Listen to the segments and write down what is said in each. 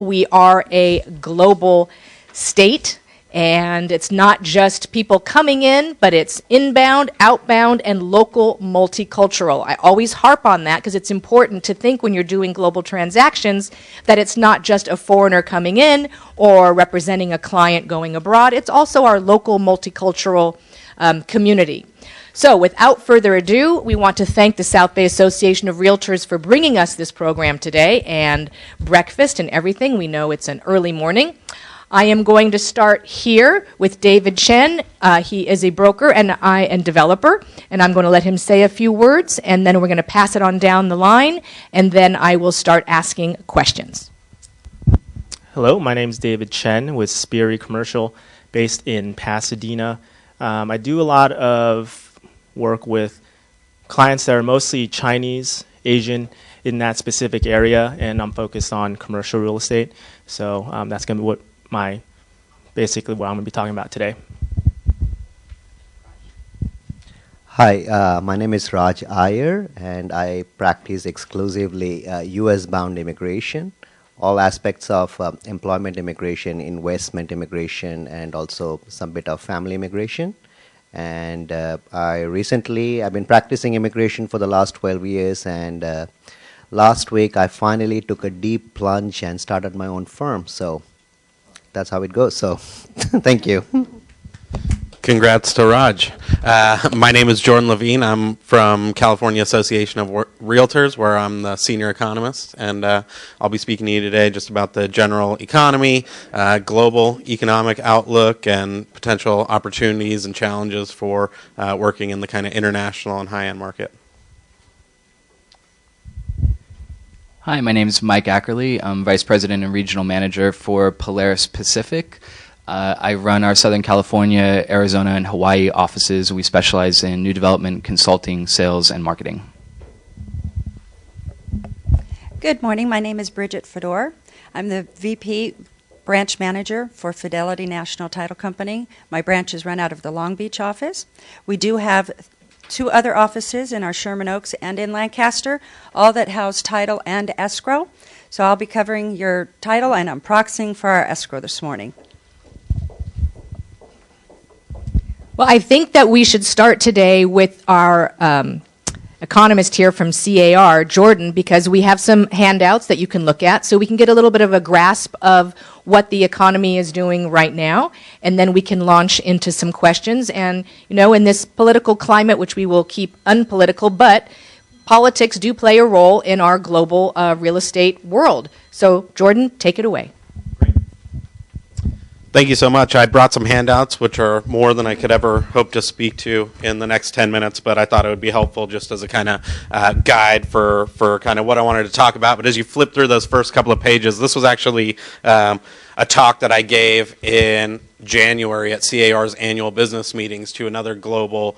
We are a global state, and it's not just people coming in, but it's inbound, outbound, and local multicultural. I always harp on that because it's important to think when you're doing global transactions that it's not just a foreigner coming in or representing a client going abroad. It's also our local multicultural community. So without further ado, we want to thank the South Bay Association of Realtors for bringing us this program today and breakfast and everything. We know it's an early morning. I am going to start here with David Chen. He is a broker and developer, and I'm going to let him say a few words, and then we're going to pass it on down the line, and then I will start asking questions. Hello, my name is David Chen with Sperry Commercial, based in Pasadena. I do a lot of work with clients that are mostly Chinese, Asian in that specific area, and I'm focused on commercial real estate. So that's going to be basically what I'm going to be talking about today. Hi, my name is Raj Iyer, and I practice exclusively U.S.-bound immigration, all aspects of employment immigration, investment immigration, and also some bit of family immigration. And I've been practicing immigration for the last 12 years, and last week I finally took a deep plunge and started my own firm. So that's how it goes. So thank you. Congrats to Raj. My name is Jordan Levine. I'm from California Association of Realtors, where I'm the senior economist, and I'll be speaking to you today just about the general economy, global economic outlook, and potential opportunities and challenges for working in the kind of international and high-end market. Hi, my name is Mike Akerly. I'm Vice President and Regional Manager for Polaris Pacific. I run our Southern California, Arizona, and Hawaii offices. We specialize in new development, consulting, sales, and marketing. Good morning. My name is Briget Fodor. I'm the VP branch manager for Fidelity National Title Company. My branch is run out of the Long Beach office. We do have 2 other offices in our Sherman Oaks and in Lancaster, all that house title and escrow. So I'll be covering your title, and I'm proxying for our escrow this morning. Well, I think that we should start today with our economist here from CAR, Jordan, because we have some handouts that you can look at so we can get a little bit of a grasp of what the economy is doing right now, and then we can launch into some questions. And, you know, in this political climate, which we will keep unpolitical, but politics do play a role in our global real estate world. So, Jordan, take it away. Thank you so much. I brought some handouts, which are more than I could ever hope to speak to in the next 10 minutes, but I thought it would be helpful just as a kind of guide for kind of what I wanted to talk about. But as you flip through those first couple of pages, this was actually a talk that I gave in January at CAR's annual business meetings to another global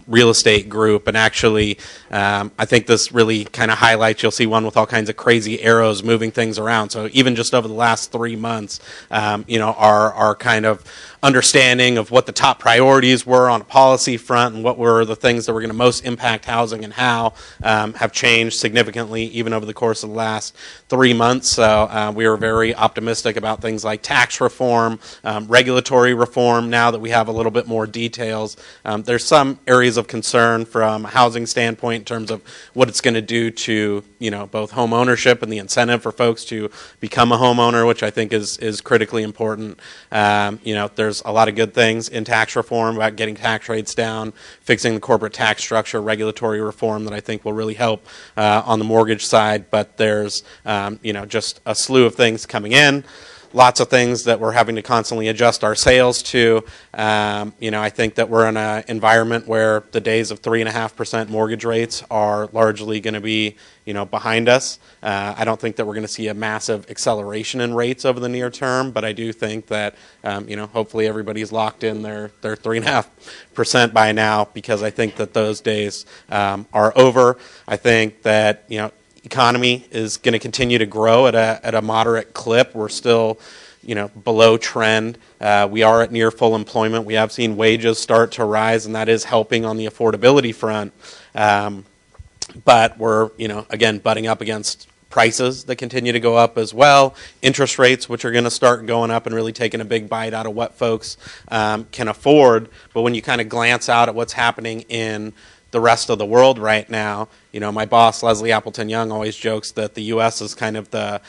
real estate group. And actually, I think this really kind of highlights, you'll see one with all kinds of crazy arrows moving things around. So even just over the last 3 months, our kind of understanding of what the top priorities were on a policy front and what were the things that were going to most impact housing and how have changed significantly even over the course of the last 3 months. So we are very optimistic about things like tax reform, regulatory reform now that we have a little bit more details. There's some areas of concern from a housing standpoint in terms of what it's going to do to both home ownership and the incentive for folks to become a homeowner, which I think is critically important. There's a lot of good things in tax reform about getting tax rates down, fixing the corporate tax structure, regulatory reform that I think will really help on the mortgage side. But there's just a slew of things coming in. Lots of things that we're having to constantly adjust our sails to. I think that we're in an environment where the days of 3.5% mortgage rates are largely going to be, behind us. I don't think that we're going to see a massive acceleration in rates over the near term, but I do think that, hopefully everybody's locked in their 3.5% by now, because I think that those days are over. I think that, economy is going to continue to grow at a moderate clip. We're still, below trend. We are at near full employment. We have seen wages start to rise, and that is helping on the affordability front. But we're, again, butting up against prices that continue to go up as well, interest rates, which are going to start going up and really taking a big bite out of what folks can afford. But when you kind of glance out at what's happening in the rest of the world right now, you know, my boss, Leslie Appleton Young, always jokes that the U.S. is kind of the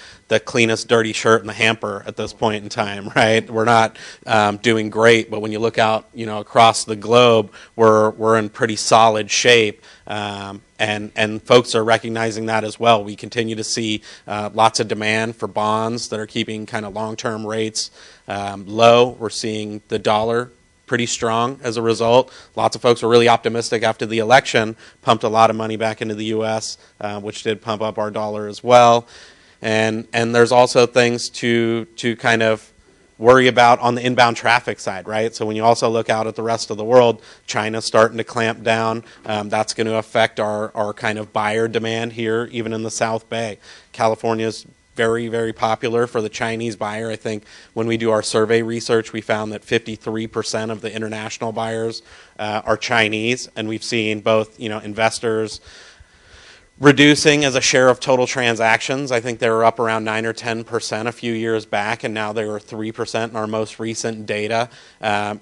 cleanest dirty shirt in the hamper at this point in time, right? We're not doing great, but when you look out, you know, across the globe, we're in pretty solid shape, and folks are recognizing that as well. We continue to see lots of demand for bonds that are keeping kind of long-term rates low. We're seeing the dollar pretty strong as a result. Lots of folks were really optimistic after the election, pumped a lot of money back into the U.S., which did pump up our dollar as well. And there's also things to kind of worry about on the inbound traffic side, right? So when you also look out at the rest of the world, China's starting to clamp down. That's going to affect our kind of buyer demand here, even in the South Bay. California's very, very popular for the Chinese buyer. I think when we do our survey research, we found that 53% of the international buyers are Chinese, and we've seen both, you know, investors reducing as a share of total transactions. I think they were up around 9 or 10% a few years back, and now they were 3% in our most recent data.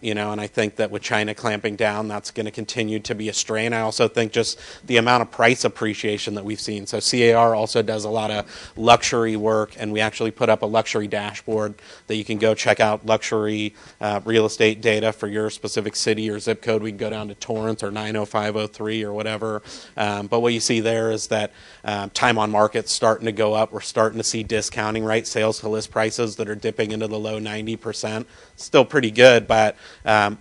You know, and I think that with China clamping down, that's going to continue to be a strain. I also think just the amount of price appreciation that we've seen. So CAR also does a lot of luxury work, and we actually put up a luxury dashboard that you can go check out luxury real estate data for your specific city or zip code. We can go down to Torrance or 90503 or whatever. But what you see there is that time on market's starting to go up. We're starting to see discounting, right? Sales to list prices that are dipping into the low 90%. Still pretty good, but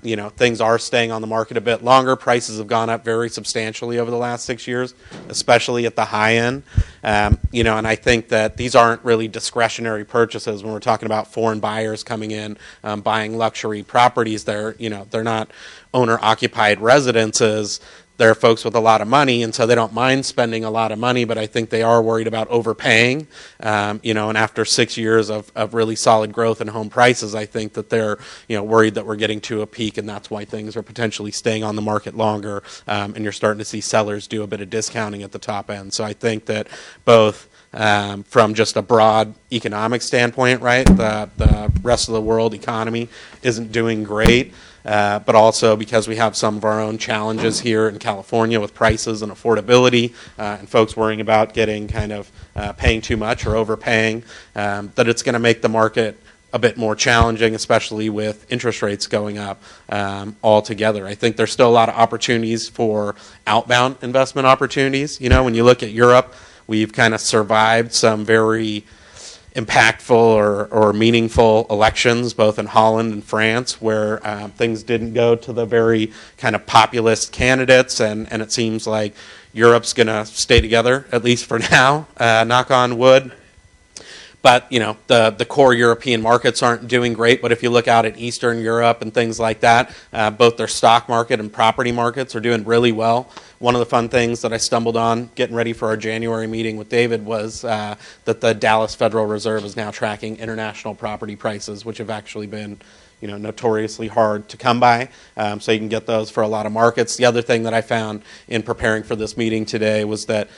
you know, things are staying on the market a bit longer. Prices have gone up very substantially over the last 6 years, especially at the high end. You know, and I think that these aren't really discretionary purchases when we're talking about foreign buyers coming in, buying luxury properties. They're not owner-occupied residences. There are folks with a lot of money, and so they don't mind spending a lot of money, but I think they are worried about overpaying. You know, and after 6 years of really solid growth in home prices, I think that they're, you know, worried that we're getting to a peak, and that's why things are potentially staying on the market longer, and you're starting to see sellers do a bit of discounting at the top end. So I think that both from just a broad economic standpoint, right, the rest of the world economy isn't doing great. But also because we have some of our own challenges here in California with prices and affordability, and folks worrying about getting kind of paying too much or overpaying, that it's going to make the market a bit more challenging, especially with interest rates going up altogether. I think there's still a lot of opportunities for outbound investment opportunities. You know, when you look at Europe, we've kind of survived some very impactful or meaningful elections, both in Holland and France, where things didn't go to the very kind of populist candidates, and it seems like Europe's going to stay together, at least for now, knock on wood. But, you know, the core European markets aren't doing great, but if you look out at Eastern Europe and things like that, both their stock market and property markets are doing really well. One of the fun things that I stumbled on getting ready for our January meeting with David was that the Dallas Federal Reserve is now tracking international property prices, which have actually been, you know, notoriously hard to come by. So you can get those for a lot of markets. The other thing that I found in preparing for this meeting today was that,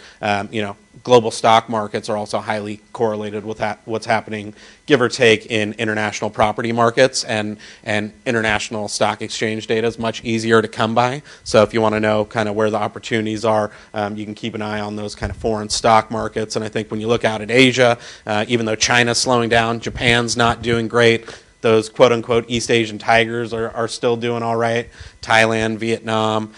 you know, global stock markets are also highly correlated with what's happening, give or take, in international property markets, and international stock exchange data is much easier to come by. So if you want to know kind of where the opportunities are, you can keep an eye on those kind of foreign stock markets. And I think when you look out at Asia, even though China's slowing down, Japan's not doing great. Those quote-unquote East Asian tigers are still doing all right. Thailand, Vietnam,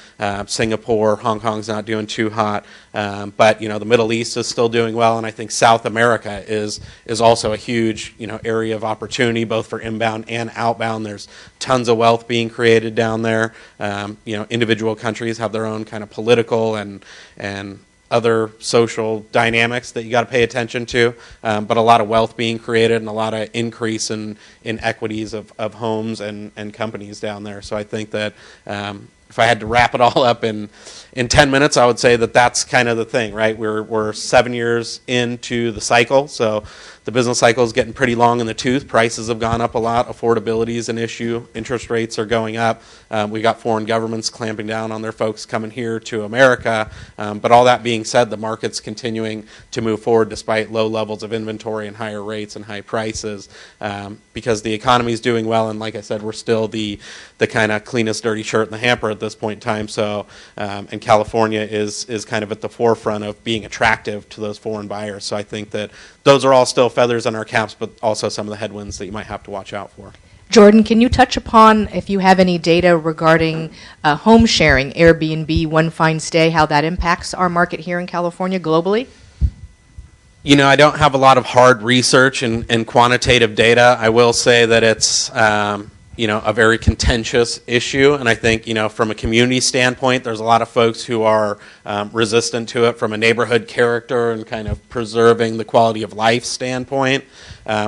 Singapore, Hong Kong's not doing too hot. But, you know, the Middle East is still doing well, and I think South America is also a huge, you know, area of opportunity, both for inbound and outbound. There's tons of wealth being created down there. You know, individual countries have their own kind of political and other social dynamics that you got to pay attention to, but a lot of wealth being created and a lot of increase in equities of homes and companies down there. So I think that if I had to wrap it all up in 10 minutes, I would say that that's kind of the thing, right? We're 7 years into the cycle, so the business cycle is getting pretty long in the tooth. Prices have gone up a lot. Affordability is an issue. Interest rates are going up. We've got foreign governments clamping down on their folks coming here to America. But all that being said, the market's continuing to move forward despite low levels of inventory and higher rates and high prices, because the economy is doing well. And like I said, we're still the kind of cleanest dirty shirt in the hamper at this point in time. So, and California is kind of at the forefront of being attractive to those foreign buyers. So I think that those are all still feathers in our caps, but also some of the headwinds that you might have to watch out for. Jordan, can you touch upon, if you have any data regarding home sharing, Airbnb, One Fine Stay, how that impacts our market here in California globally? You know, I don't have a lot of hard research and quantitative data. I will say that it's a very contentious issue, and I think, from a community standpoint, there's a lot of folks who are resistant to it from a neighborhood character and kind of preserving the quality of life standpoint,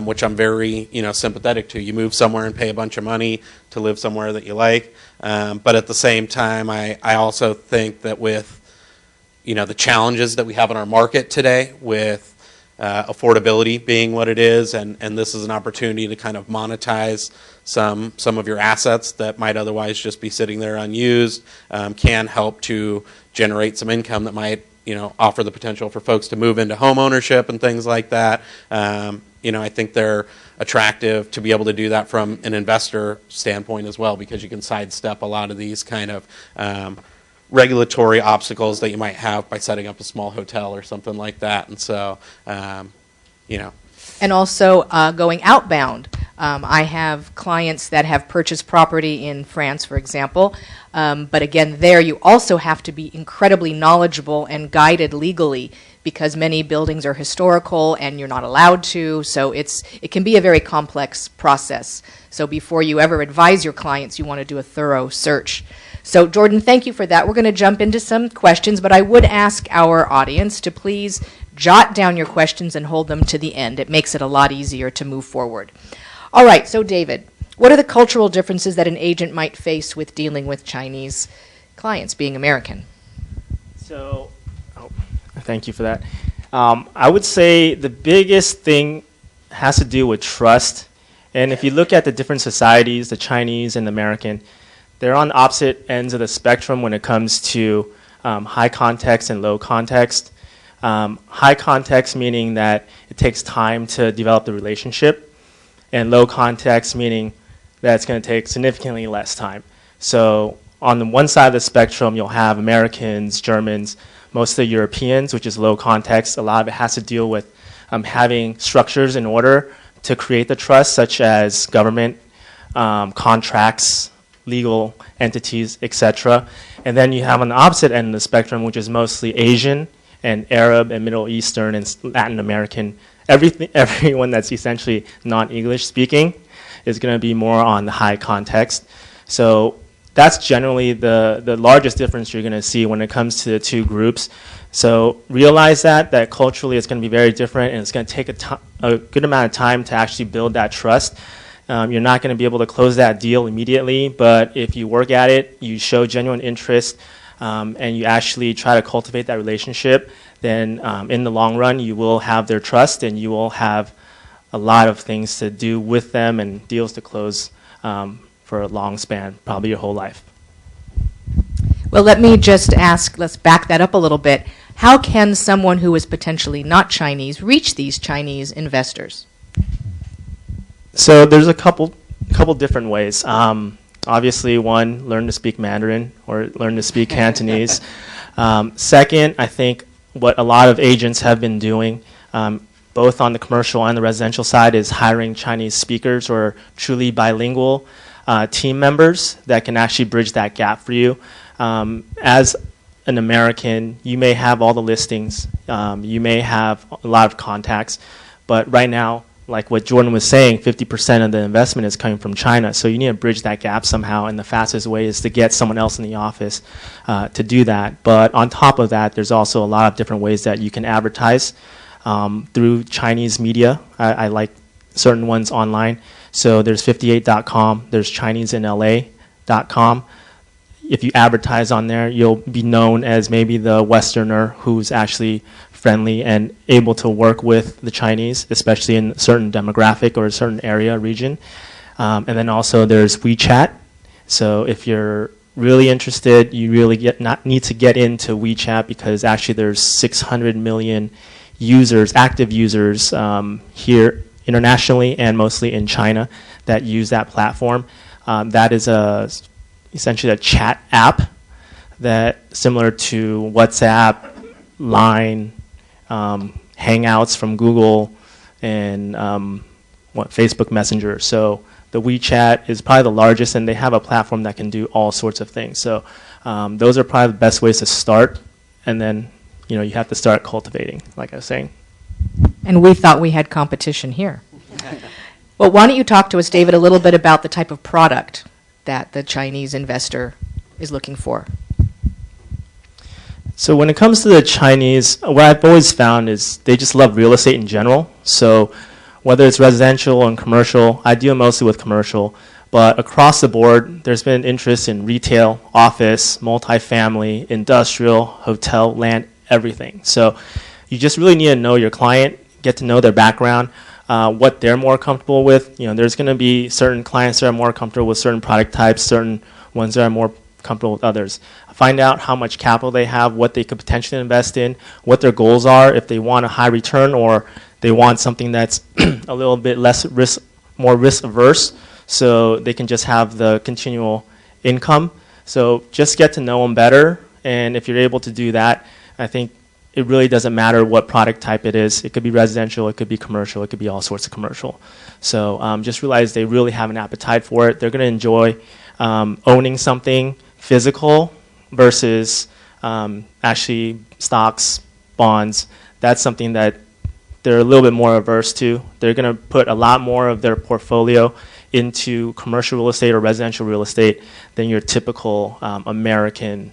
which I'm very, sympathetic to. You move somewhere and pay a bunch of money to live somewhere that you like, but at the same time, I also think that with, the challenges that we have in our market today with affordability being what it is, and this is an opportunity to kind of monetize some of your assets that might otherwise just be sitting there unused, can help to generate some income that might, offer the potential for folks to move into home ownership and things like that. I think they're attractive to be able to do that from an investor standpoint as well, because you can sidestep a lot of these kind of regulatory obstacles that you might have by setting up a small hotel or something like that. And so, And also going outbound. I have clients that have purchased property in France, for example, but again, there you also have to be incredibly knowledgeable and guided legally, because many buildings are historical and you're not allowed to, so it can be a very complex process. So before you ever advise your clients, you want to do a thorough search. So Jordan, thank you for that. We're going to jump into some questions, but I would ask our audience to please jot down your questions and hold them to the end. It makes it a lot easier to move forward. All right, so David, what are the cultural differences that an agent might face with dealing with Chinese clients, being American? So, thank you for that. I would say the biggest thing has to do with trust. And if you look at the different societies, the Chinese and the American, they're on opposite ends of the spectrum when it comes to high context and low context. High context meaning that it takes time to develop the relationship, and low context meaning that it's going to take significantly less time. So on the one side of the spectrum, you'll have Americans, Germans, most of the Europeans, which is low context. A lot of it has to deal with having structures in order to create the trust, such as government, contracts, legal entities, etc. And then you have on the opposite end of the spectrum, which is mostly Asian and Arab and Middle Eastern and Latin American. Everyone that's essentially non-English speaking is going to be more on the high context. So that's generally the largest difference you're going to see when it comes to the two groups. So realize that culturally it's going to be very different, and it's going to take a good amount of time to actually build that trust. You're not going to be able to close that deal immediately, but if you work at it, you show genuine interest, and you actually try to cultivate that relationship, then in the long run, you will have their trust, and you will have a lot of things to do with them and deals to close for a long span, probably your whole life. Well, let me just ask, let's back that up a little bit. How can someone who is potentially not Chinese reach these Chinese investors? So there's a couple different ways. Obviously, one, learn to speak Mandarin or learn to speak Cantonese. Second, I think what a lot of agents have been doing, both on the commercial and the residential side, is hiring Chinese speakers or truly bilingual team members that can actually bridge that gap for you. As an American, you may have all the listings, you may have a lot of contacts, but right now, like what Jordan was saying, 50% of the investment is coming from China, so you need to bridge that gap somehow, and the fastest way is to get someone else in the office to do that. But on top of that, there's also a lot of different ways that you can advertise through Chinese media. I like certain ones online. So there's 58.com, there's ChineseInLA.com. if you advertise on there, you'll be known as maybe the Westerner who's actually friendly and able to work with the Chinese, especially in a certain demographic or a certain area, region. And then also there's WeChat. So if you're really interested, you really need to get into WeChat, because actually there's 600 million users, active users here internationally and mostly in China that use that platform. That is essentially a chat app that similar to WhatsApp, Line, Hangouts from Google, and Facebook Messenger. So the WeChat is probably the largest, and they have a platform that can do all sorts of things. So those are probably the best ways to start, and then you have to start cultivating, like I was saying. And we thought we had competition here. Well, why don't you talk to us, David, a little bit about the type of product that the Chinese investor is looking for? So when it comes to the Chinese, what I've always found is they just love real estate in general. So whether it's residential and commercial, I deal mostly with commercial, but across the board, there's been interest in retail, office, multifamily, industrial, hotel, land, everything. So you just really need to know your client, get to know their background, what they're more comfortable with. There's going to be certain clients that are more comfortable with certain product types, certain ones that are more comfortable with others. Find out how much capital they have, what they could potentially invest in, what their goals are, if they want a high return or they want something that's a little bit less risk, more risk averse, so they can just have the continual income. So just get to know them better, and if you're able to do that, I think it really doesn't matter what product type it is. It could be residential, it could be commercial, it could be all sorts of commercial. So just realize they really have an appetite for it. They're going to enjoy owning something physical versus actually stocks, bonds. That's something that they're a little bit more averse to. They're going to put a lot more of their portfolio into commercial real estate or residential real estate than your typical American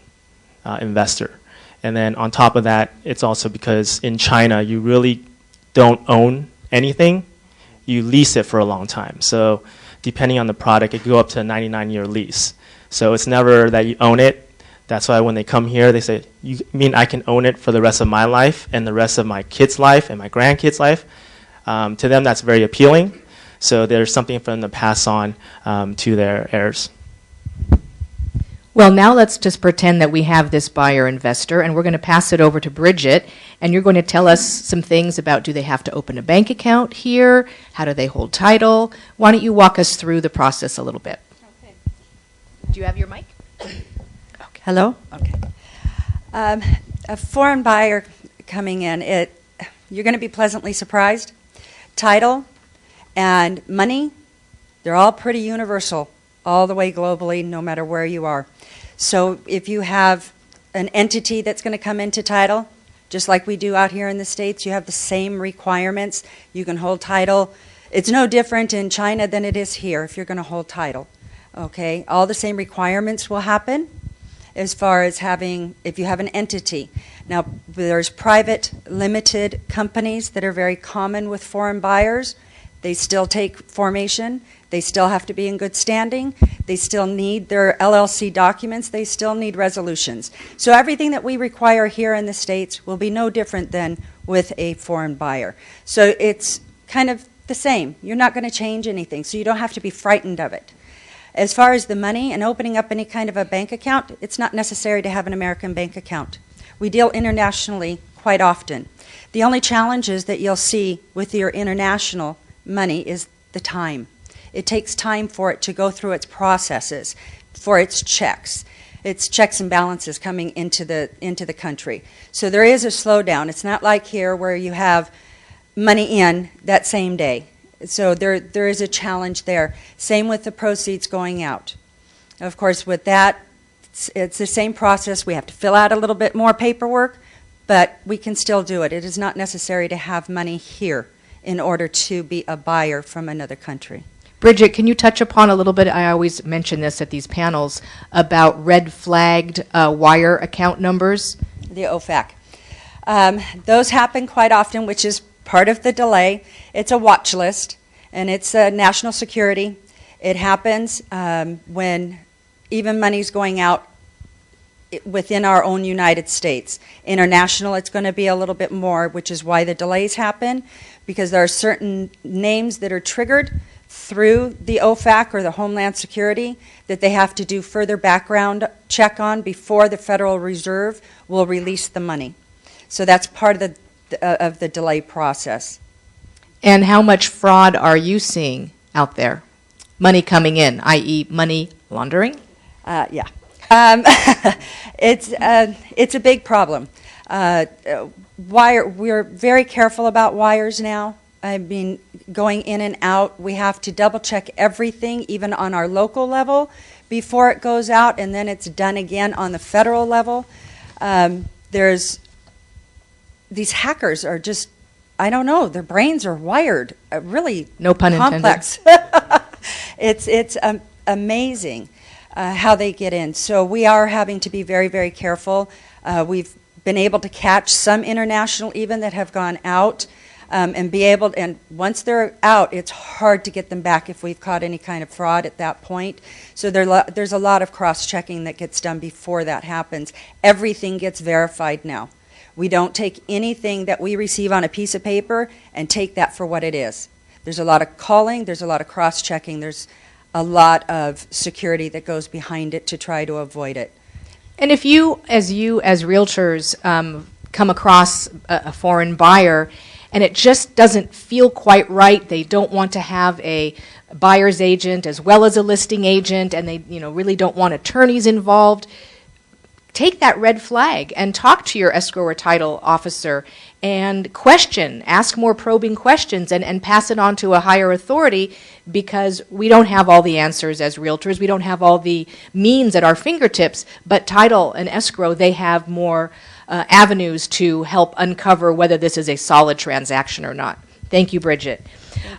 investor. And then on top of that, it's also because in China, you really don't own anything. You lease it for a long time. So depending on the product, it could go up to a 99-year lease. So it's never that you own it. That's why when they come here, they say, you mean I can own it for the rest of my life and the rest of my kids' life and my grandkids' life? To them, that's very appealing. So there's something for them to pass on to their heirs. Well, now let's just pretend that we have this buyer investor, and we're going to pass it over to Briget, and you're going to tell us some things about, do they have to open a bank account here? How do they hold title? Why don't you walk us through the process a little bit? Okay. Do you have your mic? Okay. Hello? Okay. A foreign buyer coming in, you're going to be pleasantly surprised. Title and money, they're all pretty universal, all the way globally, no matter where you are. So if you have an entity that's going to come into title, just like we do out here in the States, you have the same requirements. You can hold title. It's no different in China than it is here if you're going to hold title. Okay? All the same requirements will happen as far as if you have an entity. Now, there's private limited companies that are very common with foreign buyers. They still take formation. They still have to be in good standing. They still need their LLC documents. They still need resolutions. So everything that we require here in the States will be no different than with a foreign buyer. So it's kind of the same. You're not going to change anything, so you don't have to be frightened of it. As far as the money and opening up any kind of a bank account, it's not necessary to have an American bank account. We deal internationally quite often. The only challenges that you'll see with your international money is the time. It takes time for it to go through its processes, for its checks and balances coming into the country. So there is a slowdown. It's not like here where you have money in that same day. So there is a challenge there. Same with the proceeds going out. Of course, with that, it's the same process. We have to fill out a little bit more paperwork, but we can still do it. It is not necessary to have money here in order to be a buyer from another country. Briget, can you touch upon a little bit, I always mention this at these panels, about red flagged wire account numbers? The OFAC. Those happen quite often, which is part of the delay. It's a watch list, and it's national security. It happens when even money's going out within our own United States. International, it's going to be a little bit more, which is why the delays happen, because there are certain names that are triggered through the OFAC or the Homeland Security that they have to do further background check on before the Federal Reserve will release the money. So that's part of the delay process. And how much fraud are you seeing out there? Money coming in, i.e. money laundering? Yeah. It's a big problem. We're very careful about wires now. I mean, going in and out, we have to double check everything, even on our local level, before it goes out, and then it's done again on the federal level. These hackers are just, I don't know, their brains are wired really No pun complex. It's amazing how they get in. So we are having to be very, very careful. We've been able to catch some international even that have gone out and once they're out, it's hard to get them back if we've caught any kind of fraud at that point. So there's a lot of cross-checking that gets done before that happens. Everything gets verified now. We don't take anything that we receive on a piece of paper and take that for what it is. There's a lot of calling, there's a lot of cross-checking, there's a lot of security that goes behind it to try to avoid it. And if you as realtors come across a foreign buyer and it just doesn't feel quite right, they don't want to have a buyer's agent as well as a listing agent, and they really don't want attorneys involved, take that red flag and talk to your escrow or title officer and ask more probing questions and pass it on to a higher authority, because we don't have all the answers as realtors. We don't have all the means at our fingertips, but title and escrow, they have more avenues to help uncover whether this is a solid transaction or not. Thank you, Briget.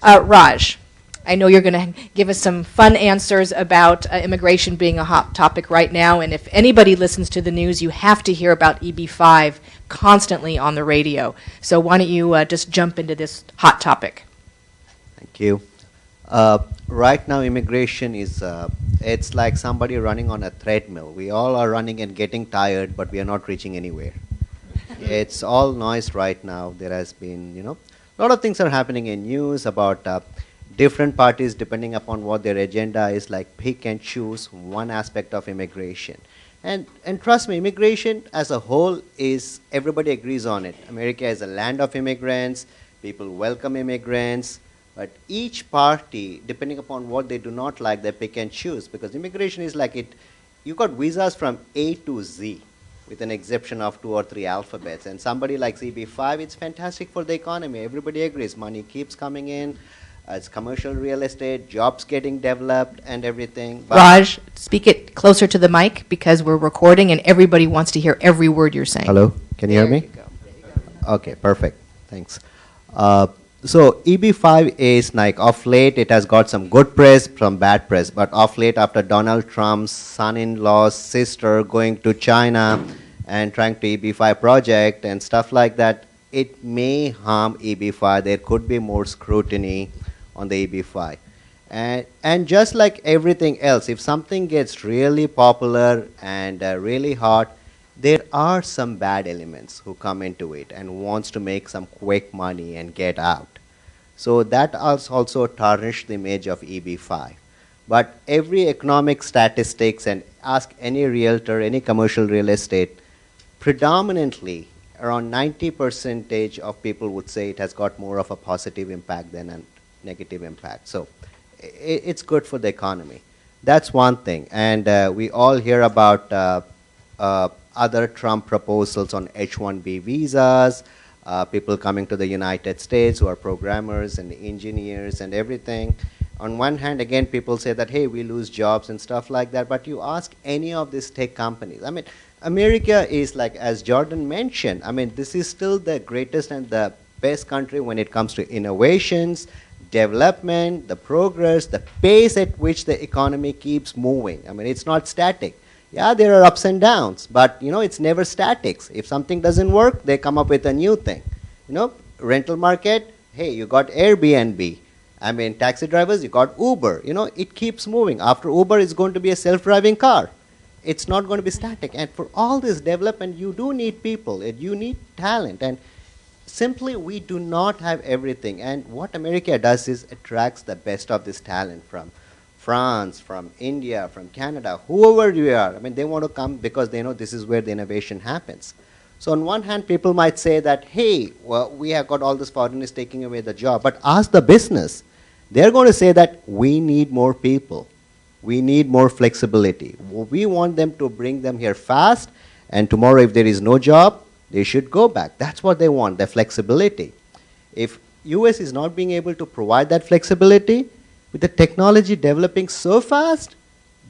Raj, I know you're going to give us some fun answers about immigration being a hot topic right now, and if anybody listens to the news, you have to hear about EB-5 constantly on the radio. So why don't you just jump into this hot topic? Thank you. Right now, immigration is, it's like somebody running on a treadmill. We all are running and getting tired, but we are not reaching anywhere. It's all noise right now. There has been, a lot of things are happening in news about different parties, depending upon what their agenda is, like pick and choose one aspect of immigration. And trust me, immigration as a whole is, everybody agrees on it. America is a land of immigrants. People welcome immigrants. But each party, depending upon what they do not like, they pick and choose, because immigration is like it. You got visas from A to Z, with an exception of 2 or 3 alphabets. And somebody like EB-5, it's fantastic for the economy. Everybody agrees. Money keeps coming in. It's commercial real estate, jobs getting developed, and everything. But Raj, speak it closer to the mic, because we're recording and everybody wants to hear every word you're saying. Hello, can you hear me? Okay, perfect. Thanks. So EB-5 is like, of late, it has got some good press, some bad press. But of late, after Donald Trump's son-in-law's sister going to China and trying to EB-5 project and stuff like that, it may harm EB-5. There could be more scrutiny on the EB-5. And just like everything else, if something gets really popular and really hot, there are some bad elements who come into it and wants to make some quick money and get out. So that has also tarnished the image of EB-5. But every economic statistics, and ask any realtor, any commercial real estate, predominantly around 90% of people would say it has got more of a positive impact than a negative impact. So it's good for the economy. That's one thing. And we all hear about other Trump proposals on H-1B visas, people coming to the United States who are programmers and engineers and everything. On one hand, again, people say that, hey, we lose jobs and stuff like that. But you ask any of these tech companies. I mean, America is like, as Jordan mentioned, I mean, this is still the greatest and the best country when it comes to innovations, development, the progress, the pace at which the economy keeps moving. I mean, it's not static. Yeah, there are ups and downs, but it's never static. If something doesn't work, they come up with a new thing. Rental market, hey, you got Airbnb. I mean, taxi drivers, you got Uber. It keeps moving. After Uber, it's going to be a self-driving car. It's not going to be static. And for all this development, you do need people, and you need talent. And simply, we do not have everything. And what America does is attracts the best of this talent from France, from India, from Canada, whoever you are. I mean, they want to come because they know this is where the innovation happens. So on one hand, people might say that, hey, well, we have got all this foreigners taking away the job. But ask the business. They're going to say that we need more people. We need more flexibility. We want them to bring them here fast, and tomorrow if there is no job, they should go back. That's what they want, the flexibility. If US is not being able to provide that flexibility, with the technology developing so fast,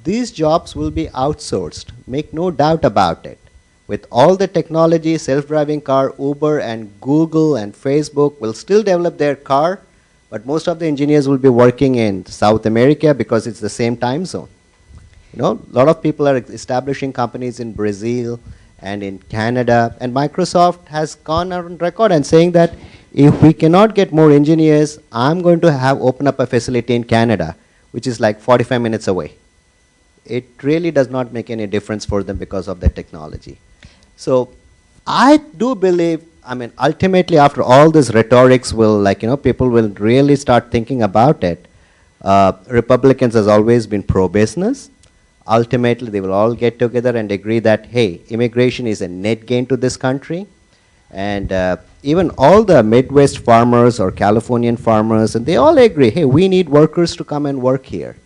these jobs will be outsourced. Make no doubt about it. With all the technology, self-driving car, Uber and Google and Facebook will still develop their car, but most of the engineers will be working in South America because it's the same time zone. You know, a lot of people are establishing companies in Brazil and in Canada, and Microsoft has gone on record and saying that if we cannot get more engineers, I'm going to have open up a facility in Canada, which is like 45 minutes away. It really does not make any difference for them because of the technology. So I do believe, I mean, ultimately after all this rhetorics will, like, you know, people will really start thinking about it. Republicans has always been pro-business. Ultimately, they will all get together and agree that, hey, immigration is a net gain to this country. And even all the Midwest farmers or Californian farmers, and they all agree, hey, we need workers to come and work here.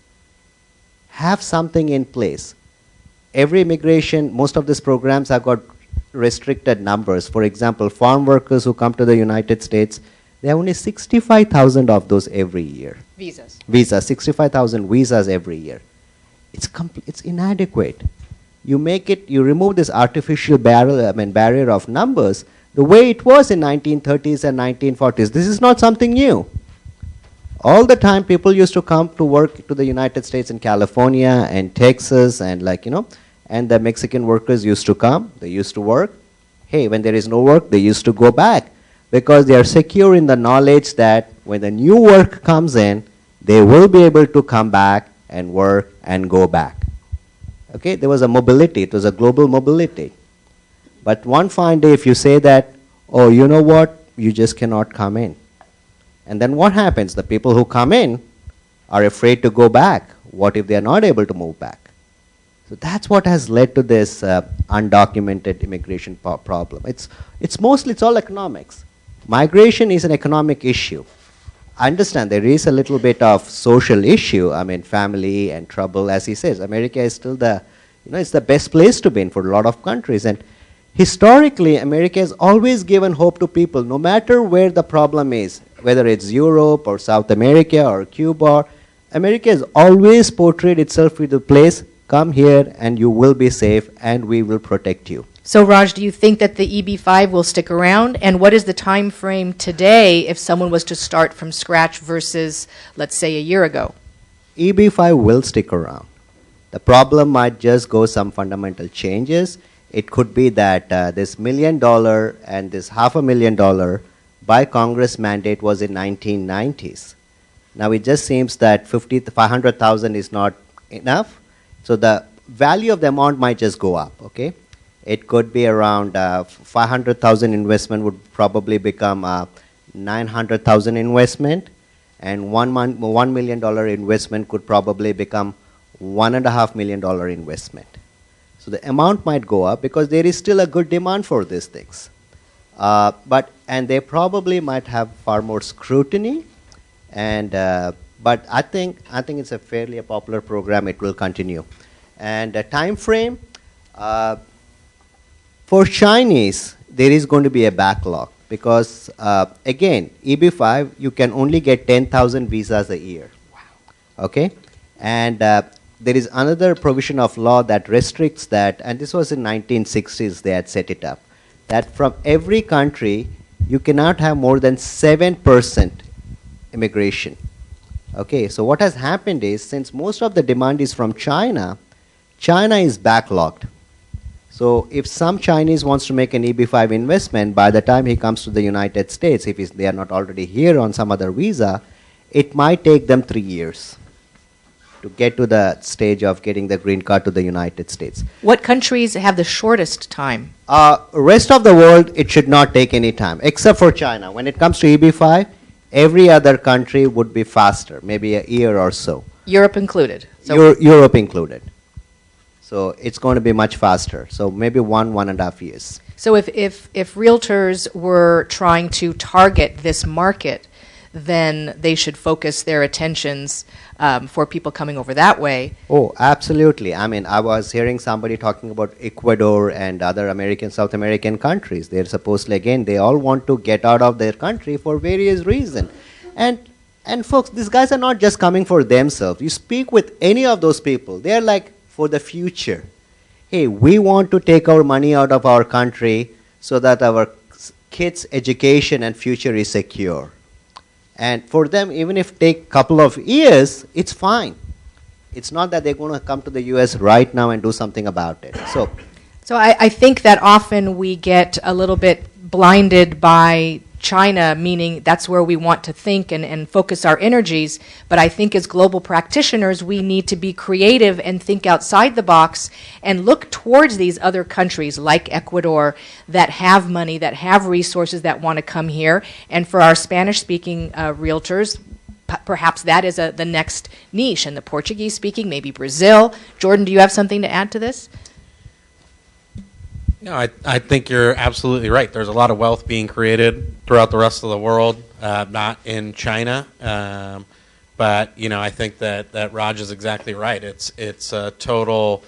Have something in place. Every immigration, most of these programs have got restricted numbers. For example, farm workers who come to the United States, they have only 65,000 of those every year. Visas, 65,000 visas every year. It's inadequate. You make it, you remove this artificial barrier of numbers, the way it was in 1930s and 1940s. This is not something new. All the time people used to come to work to the United States in California and Texas and, like, you know, and the Mexican workers used to come, they used to work. Hey, when there is no work, they used to go back because they are secure in the knowledge that when the new work comes in, they will be able to come back and work and go back. Okay, there was a mobility, it was a global mobility. But one fine day if you say that, oh, you know what, you just cannot come in. And then what happens? The people who come in are afraid to go back. What if they are not able to move back? So that's what has led to this undocumented immigration problem. It's all economics. Migration is an economic issue. I understand there is a little bit of social issue, I mean, family and trouble, as he says. America is still the, you know, it's the best place to be in for a lot of countries. And historically, America has always given hope to people, no matter where the problem is, whether it's Europe or South America or Cuba. America has always portrayed itself with the place, come here and you will be safe and we will protect you. So, Raj, do you think that the EB-5 will stick around? And what is the time frame today if someone was to start from scratch versus, let's say, a year ago? EB-5 will stick around. The problem might just go some fundamental changes. It could be that this $1 million and this $500,000 by Congress mandate was in 1990s. Now it just seems that 500,000 is not enough. So the value of the amount might just go up, okay? It could be around 500,000 investment would probably become 900,000 investment, and $1 million investment could probably become $1.5 million investment. So the amount might go up because there is still a good demand for these things. And they probably might have far more scrutiny, and but I think it's a fairly popular program. It will continue, and the time frame. For Chinese, there is going to be a backlog because, again, EB-5, you can only get 10,000 visas a year. Wow. Okay? And there is another provision of law that restricts that, and this was in 1960s they had set it up, that from every country, you cannot have more than 7% immigration. Okay, so what has happened is, since most of the demand is from China, China is backlogged. So if some Chinese wants to make an EB-5 investment, by the time he comes to the United States, if they are not already here on some other visa, it might take them 3 years. to get to the stage of getting the green card to the United States. What countries have the shortest time? Rest of the world, it should not take any time, except for China. When it comes to EB-5, every other country would be faster, maybe a year or so. Europe included. So Europe included. So it's going to be much faster. So maybe 1.5 years. So if realtors were trying to target this market, then they should focus their attentions for people coming over that way. Oh, absolutely. I mean, I was hearing somebody talking about Ecuador and other South American countries. They're supposedly, again, they all want to get out of their country for various reasons. And folks, these guys are not just coming for themselves. You speak with any of those people, they're like, for the future. Hey, we want to take our money out of our country so that our kids' education and future is secure. And for them, even if it take a couple of years, it's fine. It's not that they're going to come to the US right now and do something about it. So I think that often we get a little bit blinded by China, meaning that's where we want to think and focus our energies. But I think as global practitioners, we need to be creative and think outside the box and look towards these other countries like Ecuador that have money, that have resources, that want to come here. And for our Spanish-speaking realtors, perhaps that is the next niche. And the Portuguese-speaking, maybe Brazil. Jordan, do you have something to add to this? No, I think you're absolutely right. There's a lot of wealth being created throughout the rest of the world, not in China. But, I think that Raj is exactly right. It's a total,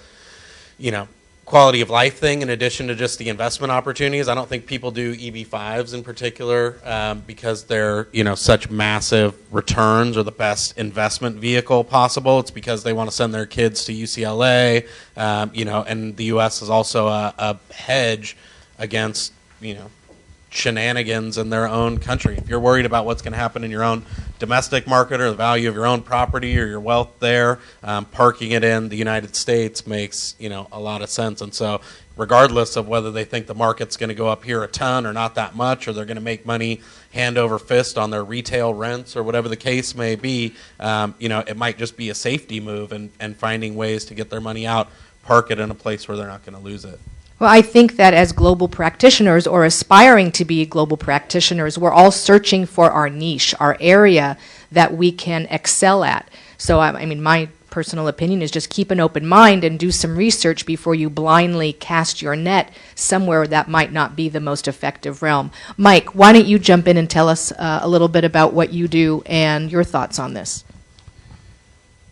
quality of life thing in addition to just the investment opportunities. I don't think people do EB-5s in particular because they're, such massive returns or the best investment vehicle possible. It's because they want to send their kids to UCLA, and the U.S. is also a hedge against, shenanigans in their own country. If you're worried about what's going to happen in your own domestic market or the value of your own property or your wealth there, parking it in the United States makes a lot of sense. And so regardless of whether they think the market's going to go up here a ton or not that much, or they're going to make money hand over fist on their retail rents or whatever the case may be, it might just be a safety move and finding ways to get their money out, park it in a place where they're not going to lose it. Well, I think that as global practitioners or aspiring to be global practitioners, we're all searching for our niche, our area that we can excel at. So, my personal opinion is just keep an open mind and do some research before you blindly cast your net somewhere that might not be the most effective realm. Mike, why don't you jump in and tell us a little bit about what you do and your thoughts on this?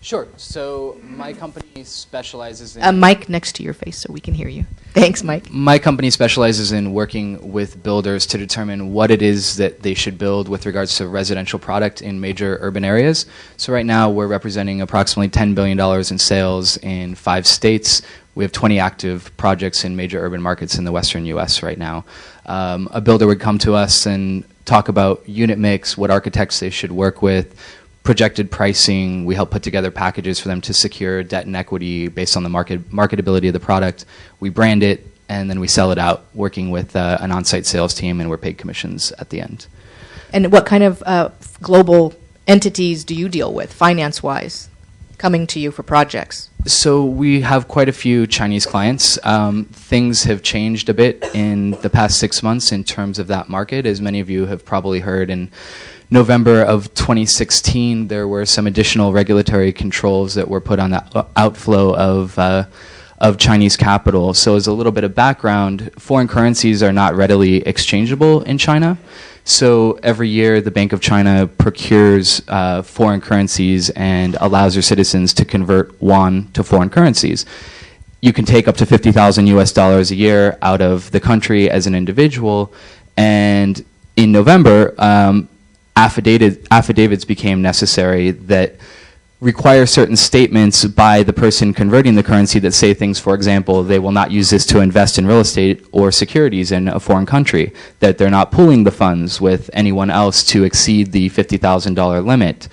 Sure. So my company specializes in... Mic next to your face so we can hear you. Thanks, Mike. My company specializes in working with builders to determine what it is that they should build with regards to residential product in major urban areas. So right now we're representing approximately $10 billion in sales in 5 states. We have 20 active projects in major urban markets in the western U.S. right now. A builder would come to us and talk about unit mix, what architects they should work with, projected pricing. We help put together packages for them to secure debt and equity based on the marketability of the product. We brand it, and then we sell it out, working with an on-site sales team, and we're paid commissions at the end. And what kind of global entities do you deal with, finance-wise, coming to you for projects? So we have quite a few Chinese clients. Things have changed a bit in the past 6 months in terms of that market. As many of you have probably heard, in November of 2016, there were some additional regulatory controls that were put on the outflow of Chinese capital. So as a little bit of background, foreign currencies are not readily exchangeable in China. So every year, the Bank of China procures foreign currencies and allows their citizens to convert yuan to foreign currencies. You can take up to $50,000 US a year out of the country as an individual, and in November, affidavits became necessary that require certain statements by the person converting the currency that say things, for example, they will not use this to invest in real estate or securities in a foreign country, that they're not pooling the funds with anyone else to exceed the $50,000 limit.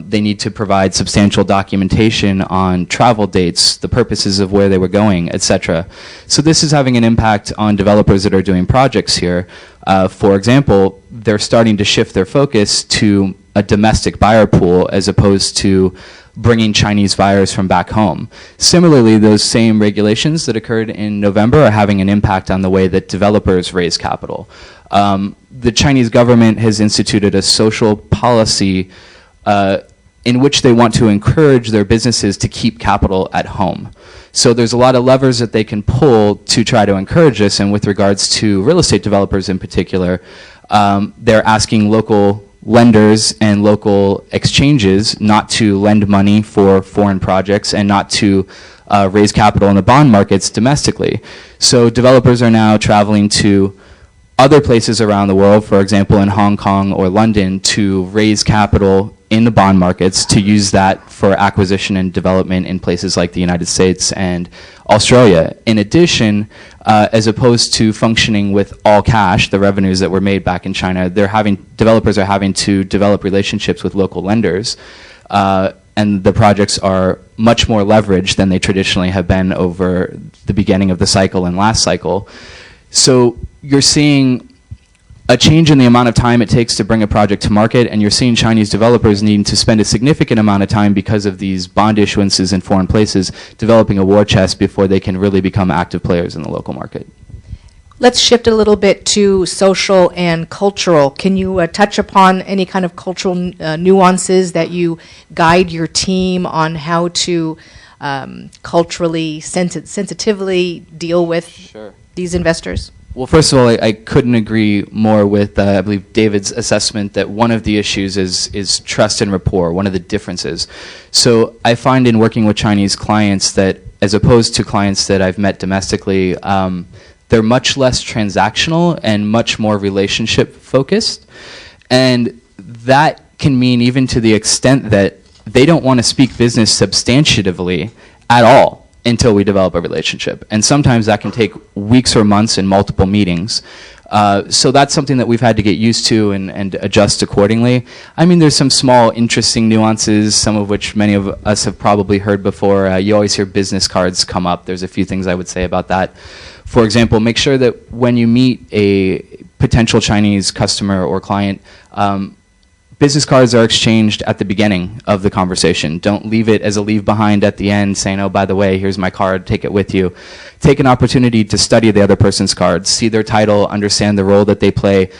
They need to provide substantial documentation on travel dates, the purposes of where they were going, etc. So this is having an impact on developers that are doing projects here. For example, they're starting to shift their focus to a domestic buyer pool as opposed to bringing Chinese buyers from back home. Similarly, those same regulations that occurred in November are having an impact on the way that developers raise capital. The Chinese government has instituted a social policy in which they want to encourage their businesses to keep capital at home. So there's a lot of levers that they can pull to try to encourage this, and with regards to real estate developers in particular, they're asking local lenders and local exchanges not to lend money for foreign projects and not to raise capital in the bond markets domestically. So developers are now traveling to other places around the world, for example in Hong Kong or London, to raise capital in the bond markets, to use that for acquisition and development in places like the United States and Australia. In addition, as opposed to functioning with all cash, the revenues that were made back in China, developers are having to develop relationships with local lenders, and the projects are much more leveraged than they traditionally have been over the beginning of the cycle and last cycle. So you're seeing a change in the amount of time it takes to bring a project to market, and you're seeing Chinese developers needing to spend a significant amount of time because of these bond issuances in foreign places, developing a war chest before they can really become active players in the local market. Let's shift a little bit to social and cultural. Can you touch upon any kind of cultural nuances that you guide your team on how to culturally, sensitively deal with these investors? Well, first of all, I couldn't agree more with, I believe, David's assessment that one of the issues is trust and rapport, one of the differences. So I find in working with Chinese clients that, as opposed to clients that I've met domestically, they're much less transactional and much more relationship focused. And that can mean even to the extent that they don't want to speak business substantively at all until we develop a relationship. And sometimes that can take weeks or months in multiple meetings. So that's something that we've had to get used to and adjust accordingly. I mean, there's some small interesting nuances, some of which many of us have probably heard before. You always hear business cards come up. There's a few things I would say about that. For example, make sure that when you meet a potential Chinese customer or client, business cards are exchanged at the beginning of the conversation. Don't leave it as a leave behind at the end saying, oh, by the way, here's my card, take it with you. Take an opportunity to study the other person's cards, see their title, understand the role that they play,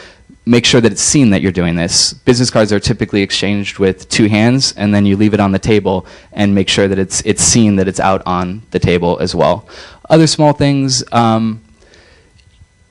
make sure that it's seen that you're doing this. Business cards are typically exchanged with two hands, and then you leave it on the table and make sure that it's seen that it's out on the table as well. Other small things,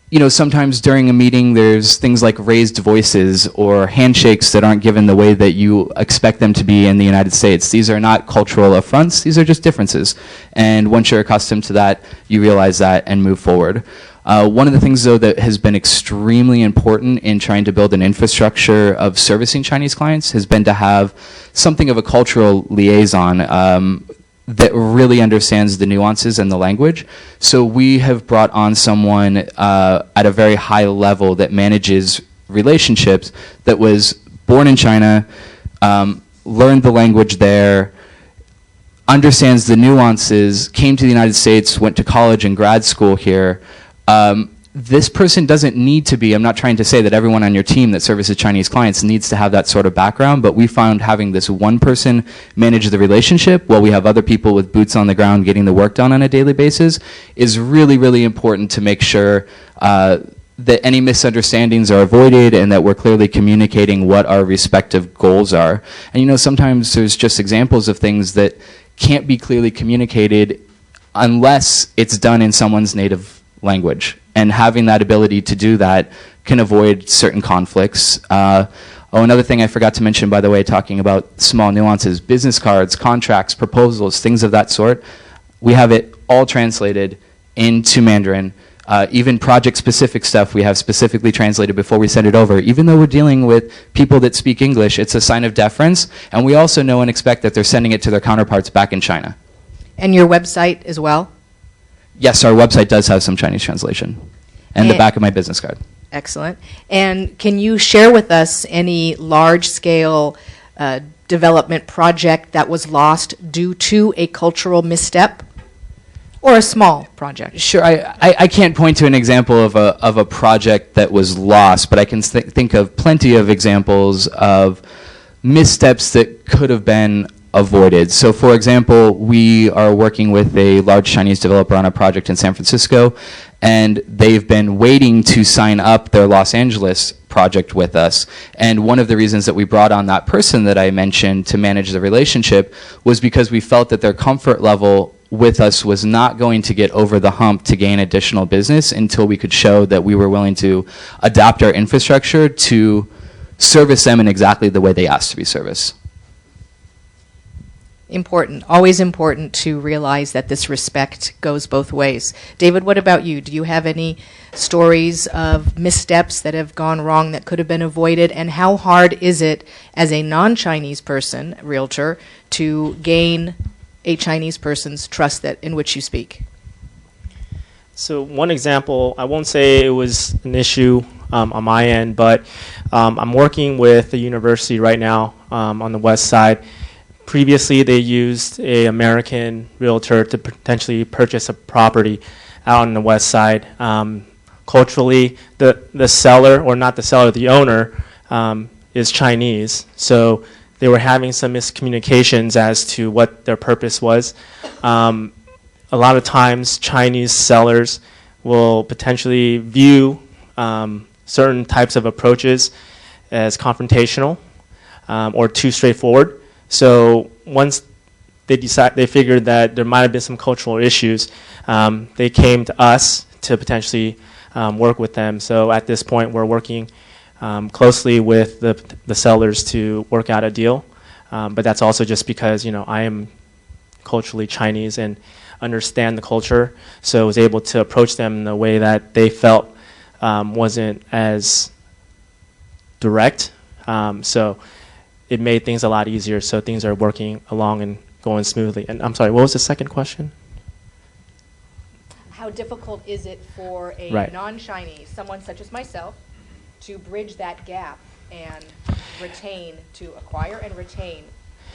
you know, sometimes during a meeting there's things like raised voices or handshakes that aren't given the way that you expect them to be in the United States. These are not cultural affronts, these are just differences. And once you're accustomed to that, you realize that and move forward. One of the things, though, that has been extremely important in trying to build an infrastructure of servicing Chinese clients has been to have something of a cultural liaison that really understands the nuances and the language. So we have brought on someone at a very high level that manages relationships, that was born in China, learned the language there, understands the nuances, came to the United States, went to college and grad school here. This person doesn't need to be, I'm not trying to say that everyone on your team that services Chinese clients needs to have that sort of background, but we found having this one person manage the relationship while we have other people with boots on the ground getting the work done on a daily basis is really, really important to make sure that any misunderstandings are avoided and that we're clearly communicating what our respective goals are. And you know, sometimes there's just examples of things that can't be clearly communicated unless it's done in someone's native language. And having that ability to do that can avoid certain conflicts. Another thing I forgot to mention, by the way, talking about small nuances, business cards, contracts, proposals, things of that sort, we have it all translated into Mandarin. Even project-specific stuff we have specifically translated before we send it over. Even though we're dealing with people that speak English, it's a sign of deference, and we also know and expect that they're sending it to their counterparts back in China. And your website as well? Yes, our website does have some Chinese translation, and the back of my business card. Excellent. And can you share with us any large-scale development project that was lost due to a cultural misstep, or a small project? Sure. I can't point to an example of a project that was lost, but I can think of plenty of examples of missteps that could have been avoided. So for example, we are working with a large Chinese developer on a project in San Francisco, and they've been waiting to sign up their Los Angeles project with us. And one of the reasons that we brought on that person that I mentioned to manage the relationship was because we felt that their comfort level with us was not going to get over the hump to gain additional business until we could show that we were willing to adapt our infrastructure to service them in exactly the way they asked to be serviced. Important, always important to realize that this respect goes both ways. David, what about you? Do you have any stories of missteps that have gone wrong that could have been avoided? And how hard is it as a non-Chinese person, realtor, to gain a Chinese person's trust that in which you speak? So one example, I won't say it was an issue on my end, but I'm working with a university right now on the west side. Previously, they used an American realtor to potentially purchase a property out on the west side. Culturally, the seller, or not the seller, the owner, is Chinese. So they were having some miscommunications as to what their purpose was. A lot of times, Chinese sellers will potentially view certain types of approaches as confrontational or too straightforward. So once they figured that there might have been some cultural issues, they came to us to potentially work with them. So at this point, we're working closely with the sellers to work out a deal. But that's also just because, I am culturally Chinese and understand the culture, so I was able to approach them in a way that they felt wasn't as direct. So it made things a lot easier, so things are working along and going smoothly. And I'm sorry, what was the second question? How difficult is it for a Right. non-Chinese, someone such as myself, to bridge that gap and acquire and retain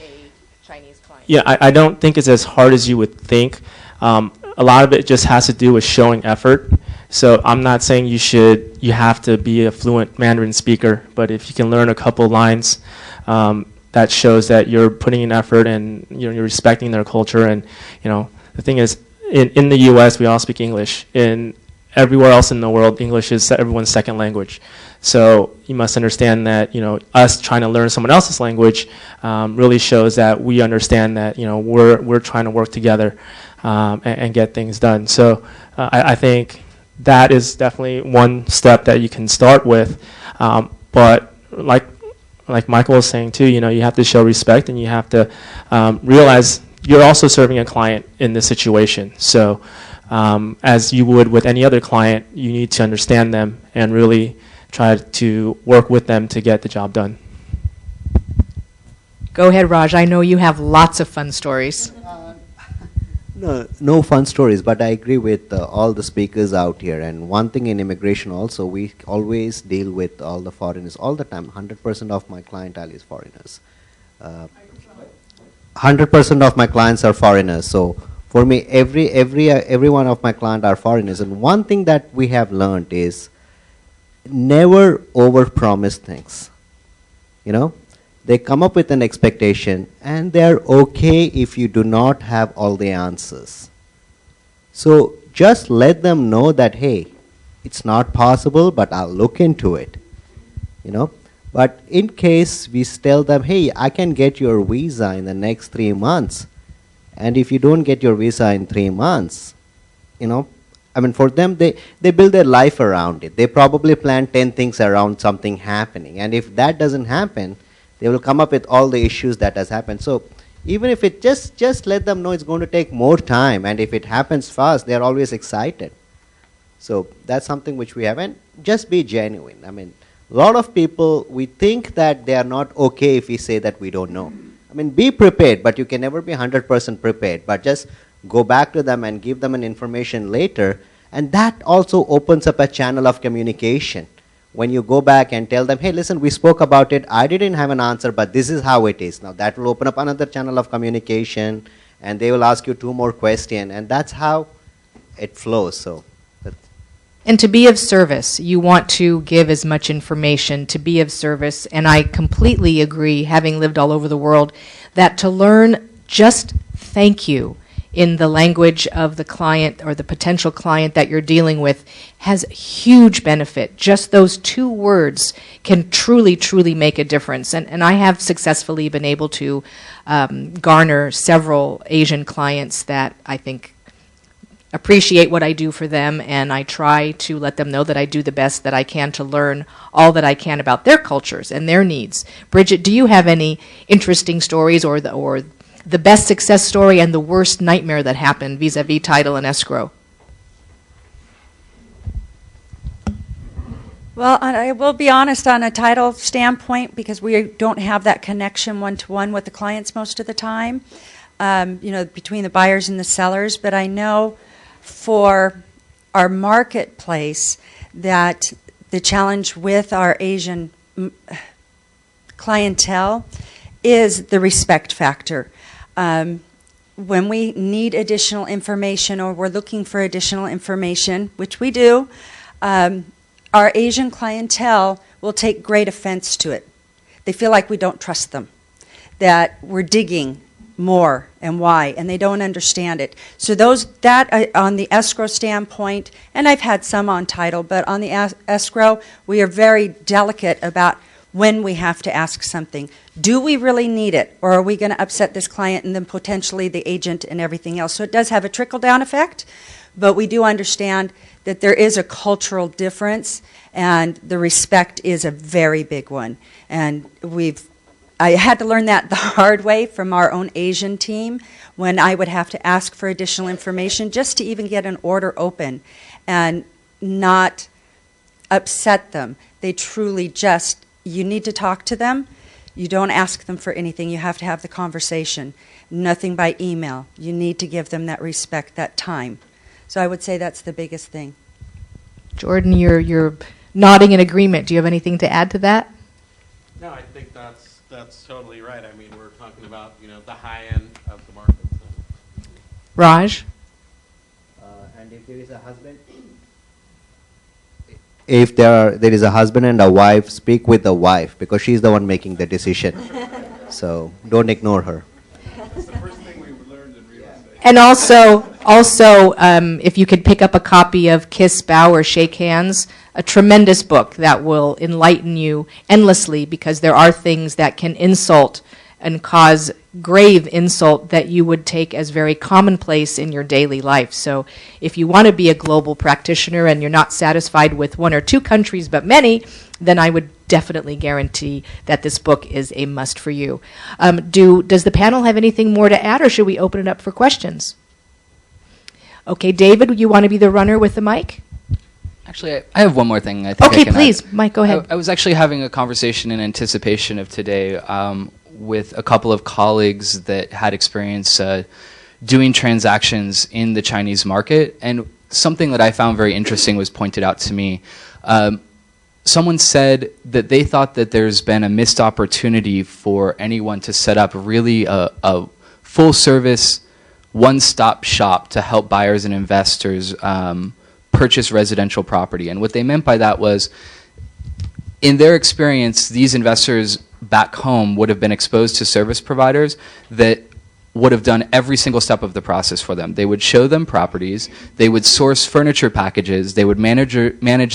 a Chinese client? Yeah, I don't think it's as hard as you would think. A lot of it just has to do with showing effort. So I'm not saying you have to be a fluent Mandarin speaker, but if you can learn a couple lines, that shows that you're putting in effort and you're respecting their culture. And the thing is, in the U.S. we all speak English. In everywhere else in the world, English is everyone's second language. So you must understand that us trying to learn someone else's language really shows that we understand that we're trying to work together and get things done. So I think that is definitely one step that you can start with. But like Michael was saying too, you have to show respect, and you have to realize you're also serving a client in this situation. So as you would with any other client, you need to understand them and really try to work with them to get the job done. Go ahead, Raj. I know you have lots of fun stories. No fun stories, but I agree with all the speakers out here. And one thing in immigration also, we always deal with all the foreigners all the time. 100% of my clientele is foreigners. 100% of my clients are foreigners. So for me, every one of my clients are foreigners. And one thing that we have learned is never overpromise things. They come up with an expectation, and they're okay if you do not have all the answers. So just let them know that, hey, it's not possible, but I'll look into it. But in case we tell them, hey, I can get your visa in the next 3 months, and if you don't get your visa in 3 months, for them, they build their life around it. They probably plan 10 things around something happening. And if that doesn't happen, they will come up with all the issues that has happened. So even if it just let them know it's going to take more time, and if it happens fast, they're always excited. So that's something which we have. And just be genuine. A lot of people, we think that they are not okay if we say that we don't know. Be prepared, but you can never be 100% prepared. But just go back to them and give them an information later, and that also opens up a channel of communication. When you go back and tell them, hey, listen, we spoke about it, I didn't have an answer, but this is how it is. Now that will open up another channel of communication, and they will ask you 2 more questions, and that's how it flows. So And to be of service, you want to give as much information to be of service. And I completely agree, having lived all over the world, that to learn just thank you in the language of the client or the potential client that you're dealing with has huge benefit. Just those 2 words can truly, truly make a difference. And I have successfully been able to garner several Asian clients that I think appreciate what I do for them, and I try to let them know that I do the best that I can to learn all that I can about their cultures and their needs. Briget, do you have any interesting stories or the best success story and the worst nightmare that happened vis-a-vis title and escrow? Well, I will be honest on a title standpoint, because we don't have that connection one-to-one with the clients most of the time, between the buyers and the sellers. But I know for our marketplace that the challenge with our Asian clientele is the respect factor. When we need additional information or we're looking for additional information, which we do, our Asian clientele will take great offense to it. They feel like we don't trust them, that we're digging more and why, and they don't understand it. So on the escrow standpoint, and I've had some on title, but on the escrow, we are very delicate about when we have to ask something. Do we really need it, or are we going to upset this client and then potentially the agent and everything else? So it does have a trickle-down effect, but we do understand that there is a cultural difference, and the respect is a very big one. And I had to learn that the hard way from our own Asian team, when I would have to ask for additional information just to even get an order open and not upset them. They truly just, you need to talk to them. You don't ask them for anything. You have to have the conversation. Nothing by email. You need to give them that respect, that time. So I would say that's the biggest thing. Jordan, you're nodding in agreement. Do you have anything to add to that? No, I think that's totally right. I mean, we're talking about the high end of the market. So. Raj? And if there is a husband, there is a husband and a wife, speak with the wife, because she's the one making the decision. So don't ignore her. That's the first thing we learned in real estate. And also, if you could pick up a copy of Kiss, Bow, or Shake Hands, a tremendous book that will enlighten you endlessly, because there are things that can insult and cause grave insult that you would take as very commonplace in your daily life. So if you want to be a global practitioner and you're not satisfied with 1 or 2 countries but many, then I would definitely guarantee that this book is a must for you. Does the panel have anything more to add, or should we open it up for questions? Okay, David, you want to be the runner with the mic? Actually, I have one more thing I think Okay, I can please, add. Mike, go ahead. I was actually having a conversation in anticipation of today with a couple of colleagues that had experience doing transactions in the Chinese market, and something that I found very interesting was pointed out to me. Someone said that they thought that there's been a missed opportunity for anyone to set up really a full-service, one-stop shop to help buyers and investors purchase residential property. And what they meant by that was, in their experience, these investors back home would have been exposed to service providers that would have done every single step of the process for them. They would show them properties, they would source furniture packages, they would manage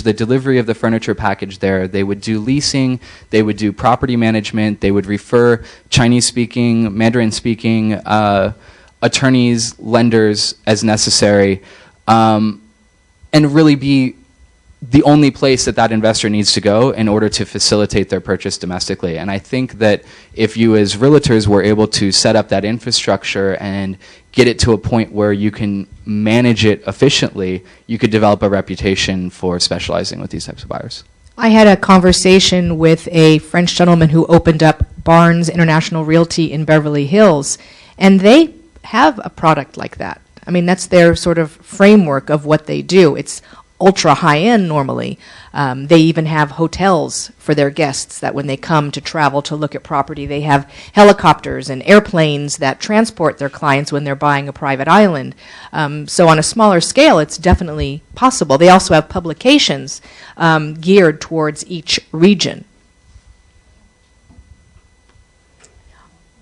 the delivery of the furniture package there, they would do leasing, they would do property management, they would refer Chinese-speaking, Mandarin-speaking attorneys, lenders as necessary, and really be the only place that investor needs to go in order to facilitate their purchase domestically. And I think that if you as realtors were able to set up that infrastructure and get it to a point where you can manage it efficiently, you could develop a reputation for specializing with these types of buyers. I had a conversation with a French gentleman who opened up Barnes International Realty in Beverly Hills, and they have a product like that. I mean, that's their sort of framework of what they do. It's ultra high-end normally. They even have hotels for their guests that when they come to travel to look at property, they have helicopters and airplanes that transport their clients when they're buying a private island. So on a smaller scale, it's definitely possible. They also have publications geared towards each region.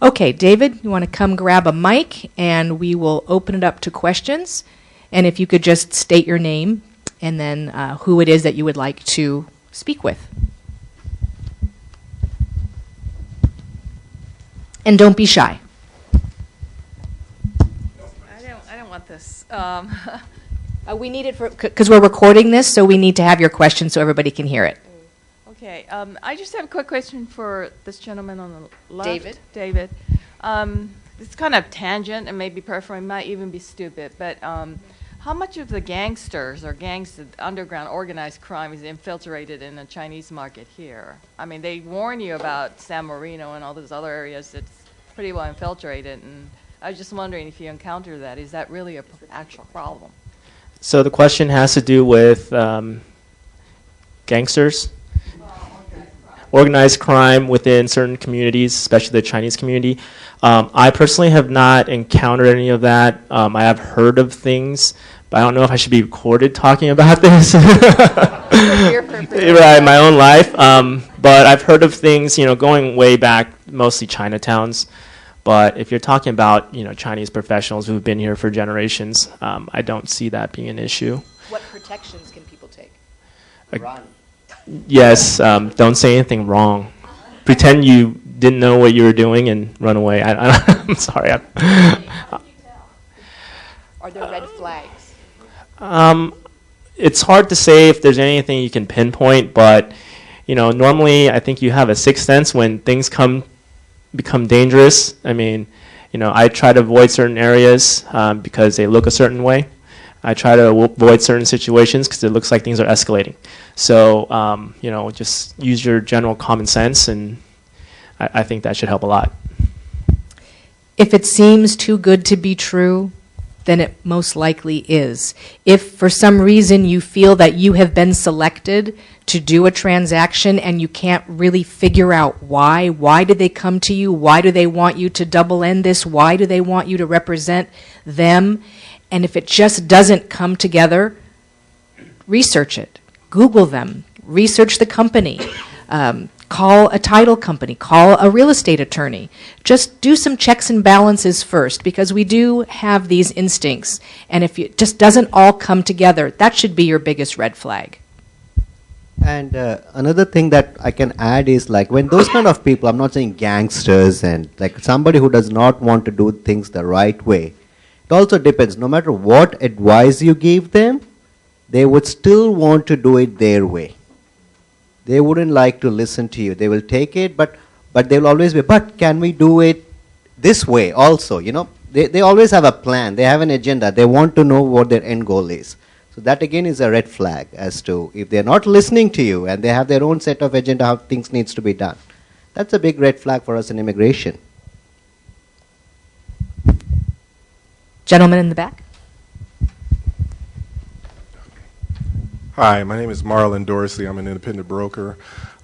Okay, David, you want to come grab a mic, and we will open it up to questions. And if you could just state your name and then who it is that you would like to speak with. And don't be shy. I don't want this. We need it because we're recording this, so we need to have your question so everybody can hear it. Okay. I just have a quick question for this gentleman on the left. David. David. It's kind of tangent and maybe peripheral, might even be stupid, but how much of the gangsters or gangs, the underground organized crime, is infiltrated in the Chinese market here? I mean, they warn you about San Marino and all those other areas that's pretty well infiltrated, and I was just wondering if you encounter that. Is that really an actual problem? So the question has to do with gangsters, organized crime within certain communities, especially the Chinese community. I personally have not encountered any of that. I have heard of things, but I don't know if I should be recorded talking about this. Right, my own life. But I've heard of things, going way back, mostly Chinatowns. But if you're talking about, Chinese professionals who've been here for generations, I don't see that being an issue. What protections can people take? Run. Yes, don't say anything wrong. Pretend you didn't know what you were doing and run away. I'm sorry. Are there red flags? It's hard to say if there's anything you can pinpoint, but normally I think you have a sixth sense when things become dangerous. I mean, I try to avoid certain areas because they look a certain way. I try to avoid certain situations because it looks like things are escalating. So, just use your general common sense, and I think that should help a lot. If it seems too good to be true, then it most likely is. If for some reason you feel that you have been selected to do a transaction and you can't really figure out why did they come to you? Why do they want you to double end this? Why do they want you to represent them? And if it just doesn't come together, research it. Google them. Research the company. Call a title company. Call a real estate attorney. Just do some checks and balances first, because we do have these instincts. And if it just doesn't all come together, that should be your biggest red flag. And another thing that I can add is, like, when those kind of people, I'm not saying gangsters, and like somebody who does not want to do things the right way, it also depends. No matter what advice you give them, they would still want to do it their way. They wouldn't like to listen to you. They will take it, but they'll always be, but can we do it this way also? They always have a plan. They have an agenda. They want to know what their end goal is. So that again is a red flag as to if they're not listening to you and they have their own set of agenda how things needs to be done. That's a big red flag for us in immigration. Gentleman in the back. Hi, my name is Marlon Dorsey. I'm an independent broker.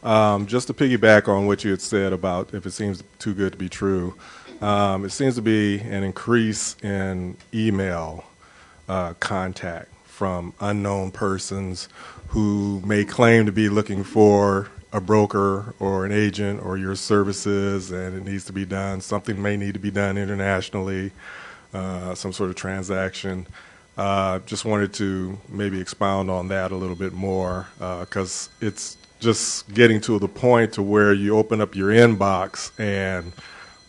Just to piggyback on what you had said about if it seems too good to be true, it seems to be an increase in email contact from unknown persons who may claim to be looking for a broker or an agent or your services, and it needs to be done. Something may need to be done internationally, some sort of transaction. Just wanted to maybe expound on that a little bit more, because it's just getting to the point to where you open up your inbox and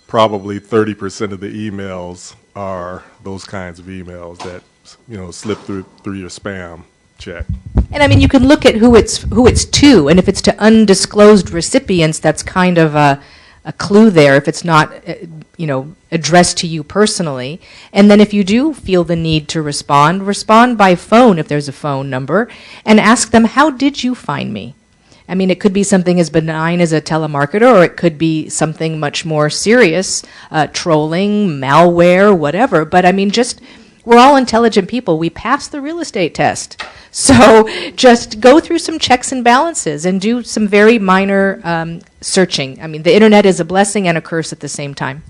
probably 30% of the emails are those kinds of emails that slip through your spam check. And I mean, you can look at who it's to, and if it's to undisclosed recipients, that's kind of a clue there. If it's not, addressed to you personally, and then if you do feel the need to respond by phone if there's a phone number, and ask them, how did you find me? I mean, it could be something as benign as a telemarketer, or it could be something much more serious, trolling, malware, whatever. But I mean, we're all intelligent people. We pass the real estate test. So just go through some checks and balances and do some very minor searching. I mean, the internet is a blessing and a curse at the same time.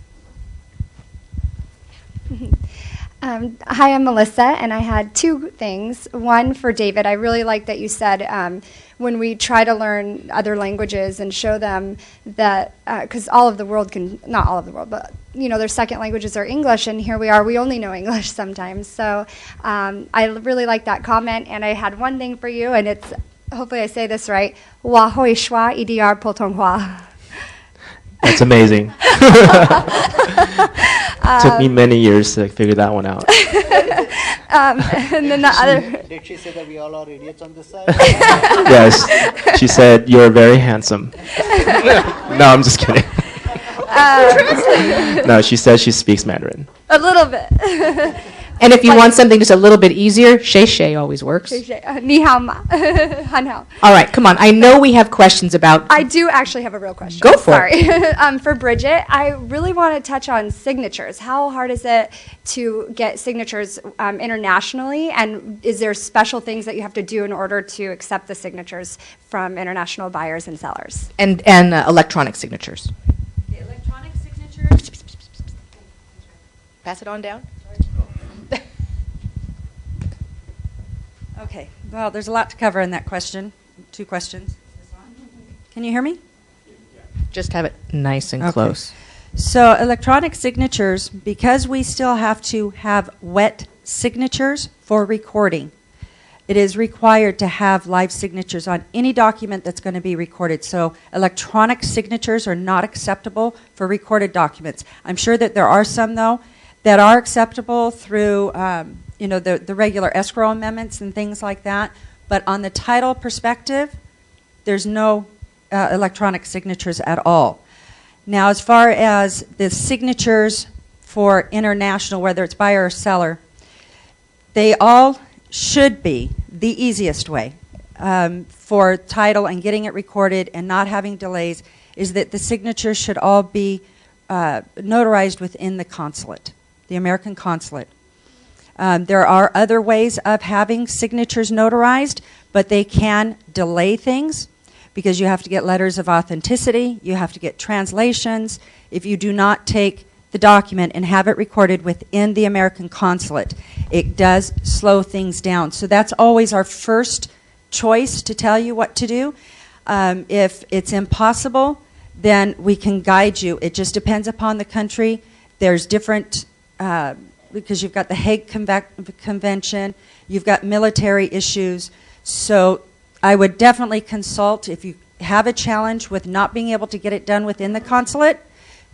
Hi, I'm Melissa, and I had two things. One for David, I really like that you said when we try to learn other languages and show them that, because all of the world can, not all of the world, but their second languages are English, and here we are, we only know English sometimes. So I really like that comment, and I had one thing for you, and it's, hopefully I say this right, 我会说一点普通话. That's amazing. Took me many years to figure that one out. And then the other... Did she say that we all are idiots on this side? Yes. She said, "You're very handsome." No, I'm just kidding. No, she says she speaks Mandarin. A little bit. And if you want something just a little bit easier, Shay Shay always works. 你好吗? 很好. All right, come on. I know we have questions about... I do actually have a real question. Go for it. For Briget, I really want to touch on signatures. How hard is it to get signatures internationally? And is there special things that you have to do in order to accept the signatures from international buyers and sellers? And electronic signatures. The electronic signatures. Pass it on down. Okay, well, there's a lot to cover in that question. Two questions. Can you hear me? Just have it nice and Okay. close. So electronic signatures, because we still have to have wet signatures for recording, it is required to have live signatures on any document that's going to be recorded. So electronic signatures are not acceptable for recorded documents. I'm sure that there are some, though, that are acceptable through the regular escrow amendments and things like that. But on the title perspective, there's no electronic signatures at all. Now, as far as the signatures for international, whether it's buyer or seller, they all should be the easiest way for title and getting it recorded and not having delays, is that the signatures should all be notarized within the consulate, the American consulate. There are other ways of having signatures notarized, but they can delay things because you have to get letters of authenticity, you have to get translations. If you do not take the document and have it recorded within the American consulate, it does slow things down. So that's always our first choice to tell you what to do. If it's impossible, then we can guide you. It just depends upon the country. There's different... because you've got the Hague Convention, you've got military issues. So I would definitely consult, if you have a challenge with not being able to get it done within the consulate,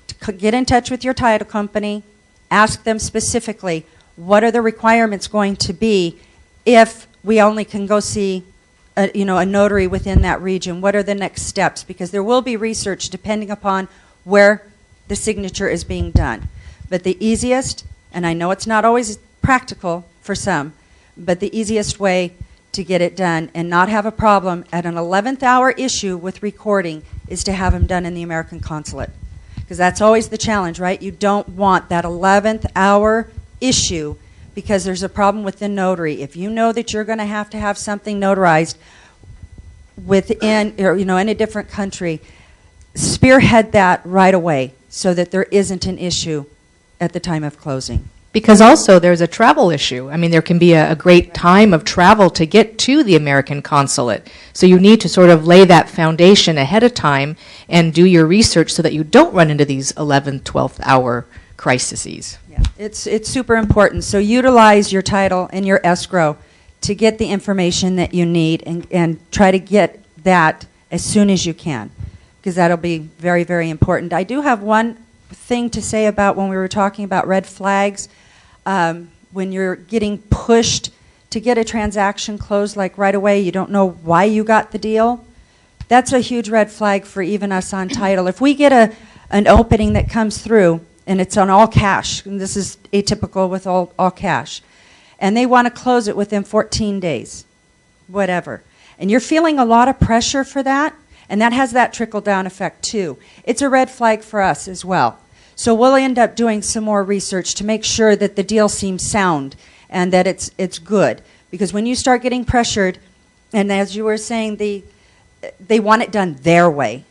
to get in touch with your title company, ask them specifically, what are the requirements going to be if we only can go see a notary within that region? What are the next steps? Because there will be research depending upon where the signature is being done. But the easiest, and I know it's not always practical for some, but the easiest way to get it done and not have a problem at an 11th hour issue with recording is to have them done in the American consulate. Because that's always the challenge, right? You don't want that 11th hour issue because there's a problem with the notary. If you know that you're going to have something notarized within, or, in a different country, spearhead that right away so that there isn't an issue at the time of closing. Because also there's a travel issue. I mean, there can be a great time of travel to get to the American consulate. So you need to sort of lay that foundation ahead of time and do your research so that you don't run into these 11th, 12th hour crises. Yeah, it's super important. So utilize your title and your escrow to get the information that you need and try to get that as soon as you can, because that'll be very, very important. I do have one thing to say about when we were talking about red flags. When you're getting pushed to get a transaction closed like right away, you don't know why you got the deal, that's a huge red flag for even us on title. If we get an opening that comes through and it's on all cash, and this is atypical with all cash, and they want to close it within 14 days, whatever, and you're feeling a lot of pressure for that, and that has that trickle-down effect too, it's a red flag for us as well. So we'll end up doing some more research to make sure that the deal seems sound and that it's good. Because when you start getting pressured, and as you were saying, they want it done their way.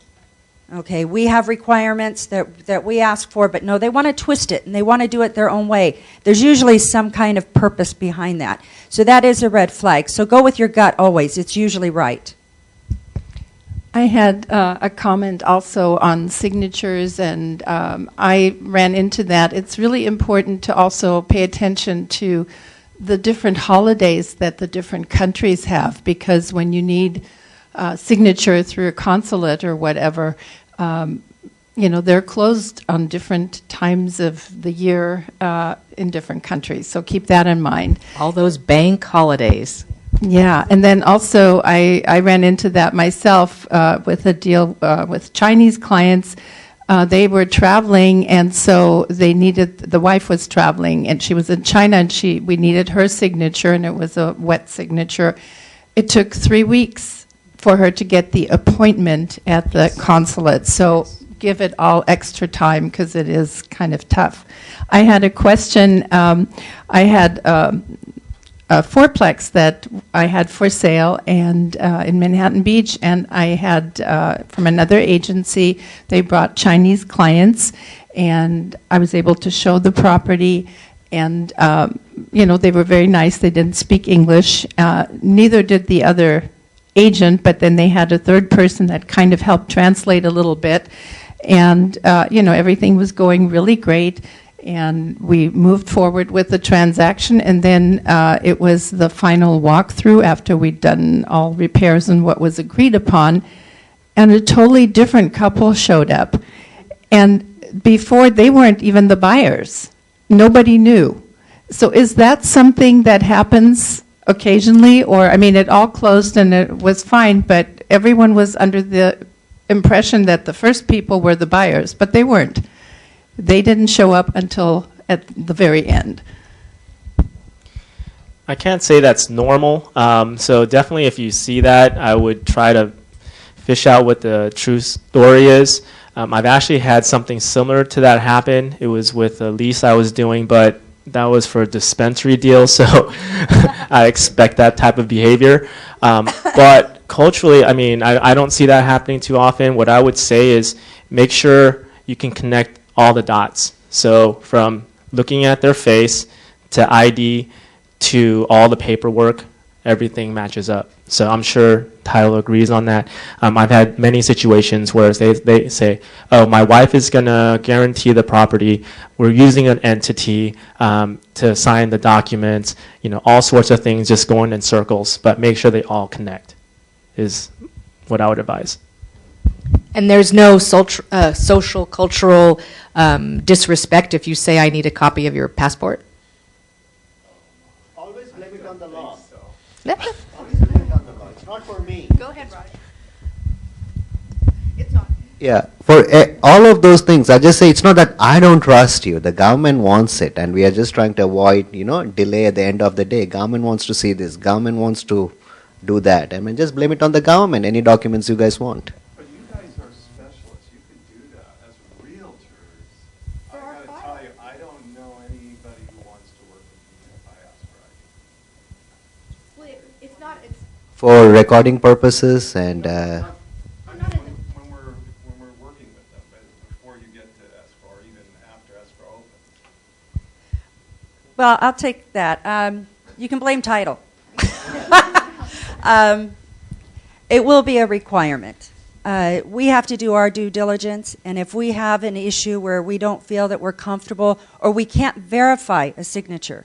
Okay, we have requirements that we ask for, but no, they want to twist it and they want to do it their own way. There's usually some kind of purpose behind that. So that is a red flag. So go with your gut always. It's usually right. I had a comment also on signatures, and I ran into that. It's really important to also pay attention to the different holidays that the different countries have, because when you need signature through a consulate or whatever, they're closed on different times of the year in different countries. So keep that in mind. All those bank holidays. Yeah, and then also I ran into that myself with a deal with Chinese clients. They were traveling, and so the wife was traveling, and she was in China, and we needed her signature, and it was a wet signature. It took 3 weeks for her to get the appointment at the consulate. So give it all extra time because it is kind of tough. I had a question. I had a fourplex that I had for sale and in Manhattan Beach, and I had from another agency, they brought Chinese clients, and I was able to show the property, and they were very nice. They didn't speak English. Neither did the other agent, but then they had a third person that kind of helped translate a little bit, and everything was going really great. And we moved forward with the transaction, and then it was the final walkthrough after we'd done all repairs and what was agreed upon, and a totally different couple showed up. And before, they weren't even the buyers. Nobody knew. So is that something that happens occasionally? Or, it all closed and it was fine, but everyone was under the impression that the first people were the buyers, but they weren't. They didn't show up until at the very end. I can't say that's normal. So definitely if you see that, I would try to fish out what the true story is. I've actually had something similar to that happen. It was with a lease I was doing, but that was for a dispensary deal, so I expect that type of behavior. But culturally, I don't see that happening too often. What I would say is make sure you can connect all the dots. So from looking at their face to ID to all the paperwork, everything matches up. So I'm sure Tyler agrees on that. I've had many situations where they say, oh, my wife is going to guarantee the property. We're using an entity to sign the documents, all sorts of things just going in circles, but make sure they all connect is what I would advise. And there's no social, cultural disrespect if you say, I need a copy of your passport? Always blame it on the law. Yep. Always blame it on the law. It's not for me. Go ahead, Raj. It's on. Yeah, for all of those things, I just say it's not that I don't trust you. The government wants it, and we are just trying to avoid, delay at the end of the day. Government wants to see this. Government wants to do that. Just blame it on the government. Any documents you guys want. But you guys are specialists. You could do that as realtors. I got to tell you, I don't know anybody who wants to work with me if I ask for ID. Well, it's not. It's For recording purposes and. When we're working with them, but before you get to escrow or even after escrow opens. Well, I'll take that. You can blame title. It will be a requirement. We have to do our due diligence, and if we have an issue where we don't feel that we're comfortable or we can't verify a signature,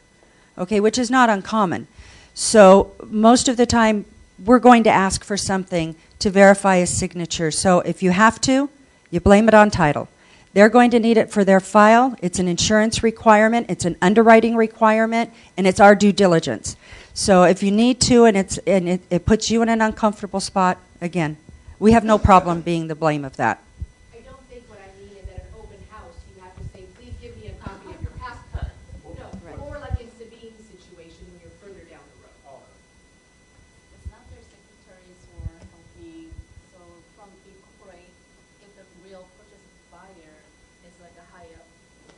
okay, which is not uncommon. So most of the time, we're going to ask for something to verify a signature. So if you have to, you blame it on title. They're going to need it for their file. It's an insurance requirement. It's an underwriting requirement, and it's our due diligence. So if you need to, and it puts you in an uncomfortable spot, again, we have no problem being the blame of that. I don't think what I mean is at an open house, you have to say, please give me a copy of your passport. No, Right. more like in Sabine's situation when you're further down the road. It's not their secretaries or helping. So from big corporate, if the real purchase buyer is like a higher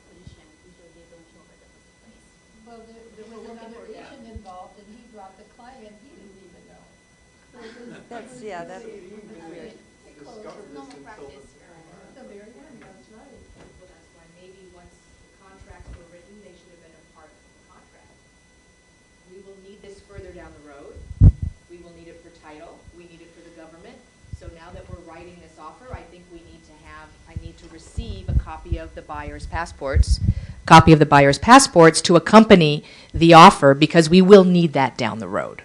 position, usually they don't show at the first place. Well, there was another issue in involved, and he brought the client he didn't even know. That's, yeah, that's weird. It's normal practice. The very end, that's right. Well, that's why maybe once the contracts were written, they should have been a part of the contract. We will need this further down the road. We will need it for title. We need it for the government. So now that we're writing this offer, I think I need to receive a copy of the buyer's passports, to accompany the offer, because we will need that down the road.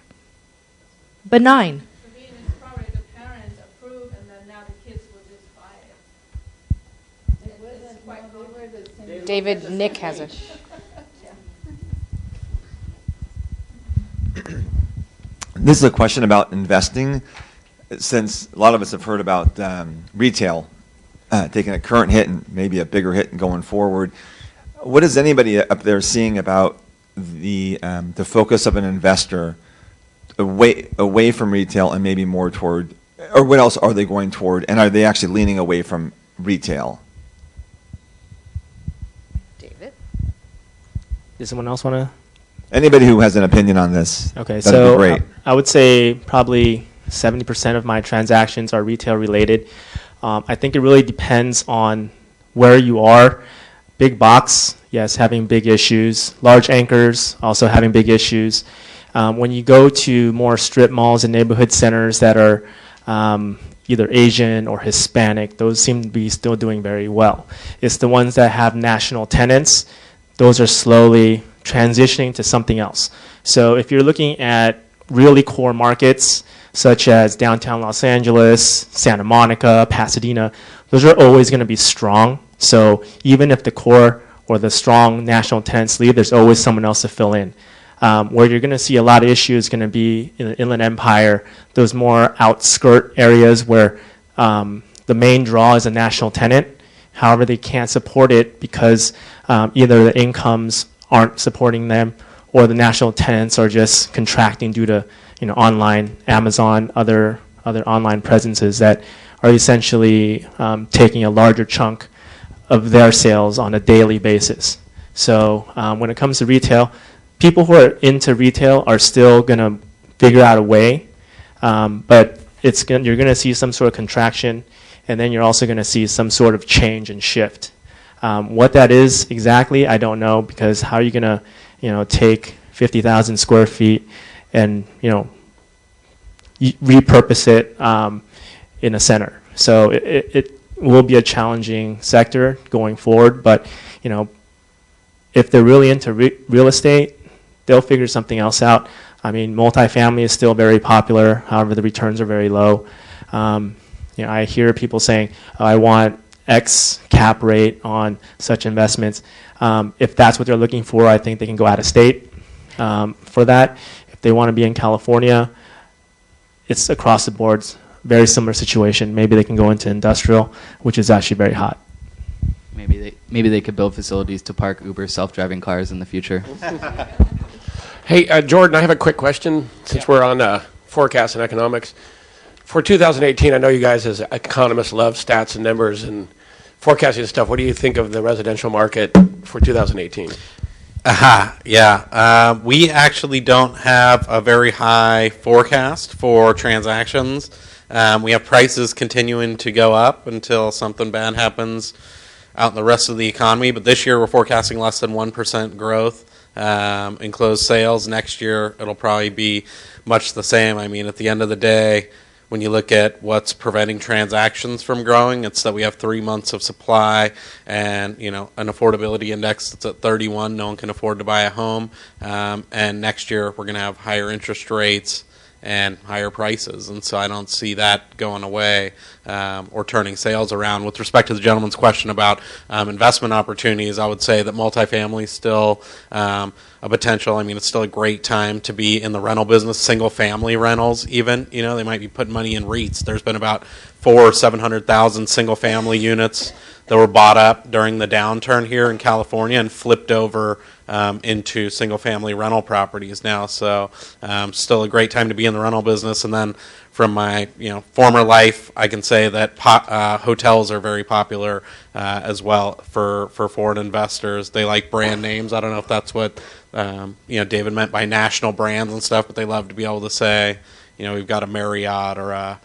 Benign. Levine is probably the parents approve, and then now the kids will just buy it. It's quite common. David, Nick has a. This is a question about investing, since a lot of us have heard about retail taking a current hit and maybe a bigger hit going forward. What is anybody up there seeing about the focus of an investor away from retail and maybe more toward, or what else are they going toward, and are they actually leaning away from retail? David? Does someone else want to? Anybody who has an opinion on this? Okay, that'd so be great. I would say probably 70% of my transactions are retail related. I think it really depends on where you are. Big box, yes, having big issues. Large anchors, also having big issues. When you go to more strip malls and neighborhood centers that are either Asian or Hispanic, those seem to be still doing very well. It's the ones that have national tenants, those are slowly transitioning to something else. So if you're looking at really core markets, such as downtown Los Angeles, Santa Monica, Pasadena, those are always going to be strong. So even if the core or the strong national tenants leave, there's always someone else to fill in. Where you're going to see a lot of issues is going to be in the Inland Empire, those more outskirt areas where the main draw is a national tenant. However, they can't support it because either the incomes aren't supporting them, or the national tenants are just contracting due to online, Amazon, other online presences that are essentially taking a larger chunk of their sales on a daily basis. So when it comes to retail, people who are into retail are still going to figure out a way, but you're going to see some sort of contraction, and then you're also going to see some sort of change and shift. What that is exactly, I don't know, because how are you going to take 50,000 square feet and repurpose it in a center? So it will be a challenging sector going forward, but if they're really into real estate, they'll figure something else out. I mean, multifamily is still very popular. However, the returns are very low. I hear people saying, oh, I want X cap rate on such investments. If that's what they're looking for, I think they can go out of state for that. If they want to be in California, it's across the board, very similar situation. Maybe they can go into industrial, which is actually very hot. Maybe they could build facilities to park Uber self-driving cars in the future. Hey, Jordan, I have a quick question since we're on forecast and economics. For 2018, I know you guys as economists love stats and numbers and forecasting stuff. What do you think of the residential market for 2018? Yeah. We actually don't have a very high forecast for transactions. We have prices continuing to go up until something bad happens out in the rest of the economy. But this year we're forecasting less than 1% growth in closed sales. Next year it'll probably be much the same. I mean, at the end of the day, when you look at what's preventing transactions from growing, it's that we have 3 months of supply and an affordability index that's at 31. No one can afford to buy a home. And next year we're going to have higher interest rates and higher prices. And so I don't see that going away or turning sales around. With respect to the gentleman's question about investment opportunities, I would say that multifamily is still a potential. I mean, it's still a great time to be in the rental business, single-family rentals even. They might be putting money in REITs. There's been about 400,000 or 700,000 single-family units that were bought up during the downturn here in California and flipped over into single-family rental properties now. So still a great time to be in the rental business. And then from my former life, I can say that hotels are very popular as well for foreign investors. They like brand names. I don't know if that's what David meant by national brands and stuff, but they love to be able to say, we've got a Marriott or a,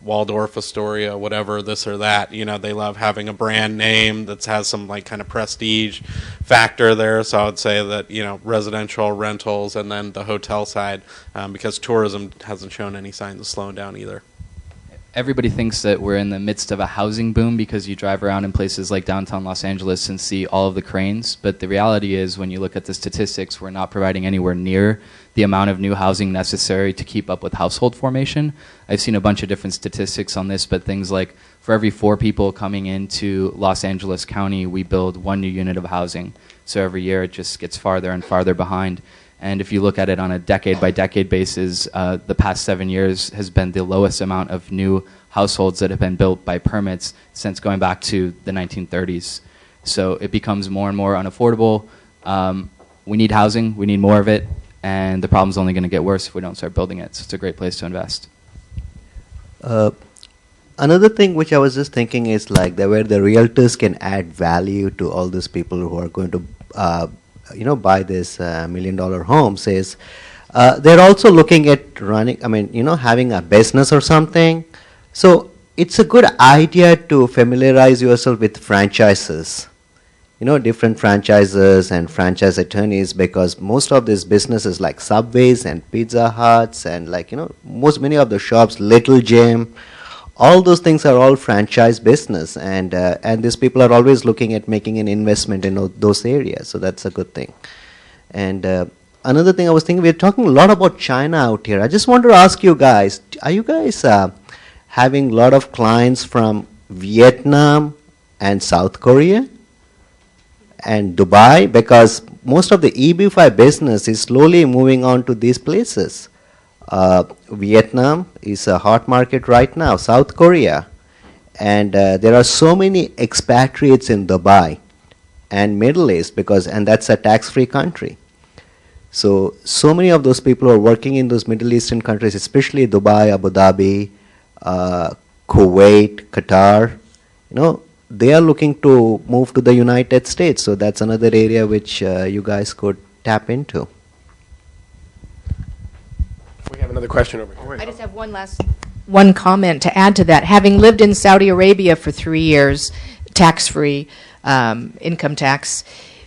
Waldorf Astoria, whatever, this or that. They love having a brand name that has some like kind of prestige factor there. So I would say that, residential rentals and then the hotel side, because tourism hasn't shown any signs of slowing down either. Everybody thinks that we're in the midst of a housing boom because you drive around in places like downtown Los Angeles and see all of the cranes. But the reality is, when you look at the statistics, we're not providing anywhere near the amount of new housing necessary to keep up with household formation. I've seen a bunch of different statistics on this, but things like for every 4 people coming into Los Angeles County, we build 1 new unit of housing. So every year it just gets farther and farther behind. And if you look at it on a decade-by-decade basis, the past 7 years has been the lowest amount of new households that have been built by permits since going back to the 1930s. So it becomes more and more unaffordable. We need housing, we need more of it, and the problem's only going to get worse if we don't start building it. So it's a great place to invest. Another thing which I was just thinking is like where the realtors can add value to all these people who are going to buy this $1 million homes is they're also looking at running, having a business or something. So it's a good idea to familiarize yourself with franchises, different franchises and franchise attorneys, because most of these businesses like Subways and Pizza Huts and many of the shops, Little Gym, all those things are all franchise business, and these people are always looking at making an investment in those areas. So that's a good thing. And another thing I was thinking, we're talking a lot about China out here. I just want to ask you guys, are you guys having a lot of clients from Vietnam and South Korea and Dubai? Because most of the EB5 business is slowly moving on to these places. Vietnam is a hot market right now, South Korea, and there are so many expatriates in Dubai and Middle East and that's a tax-free country. So many of those people are working in those Middle Eastern countries, especially Dubai, Abu Dhabi, Kuwait, Qatar. They are looking to move to the United States. So that's another area which you guys could tap into. We have another question over here. I just have one comment to add to that. Having lived in Saudi Arabia for 3 years, tax-free income tax,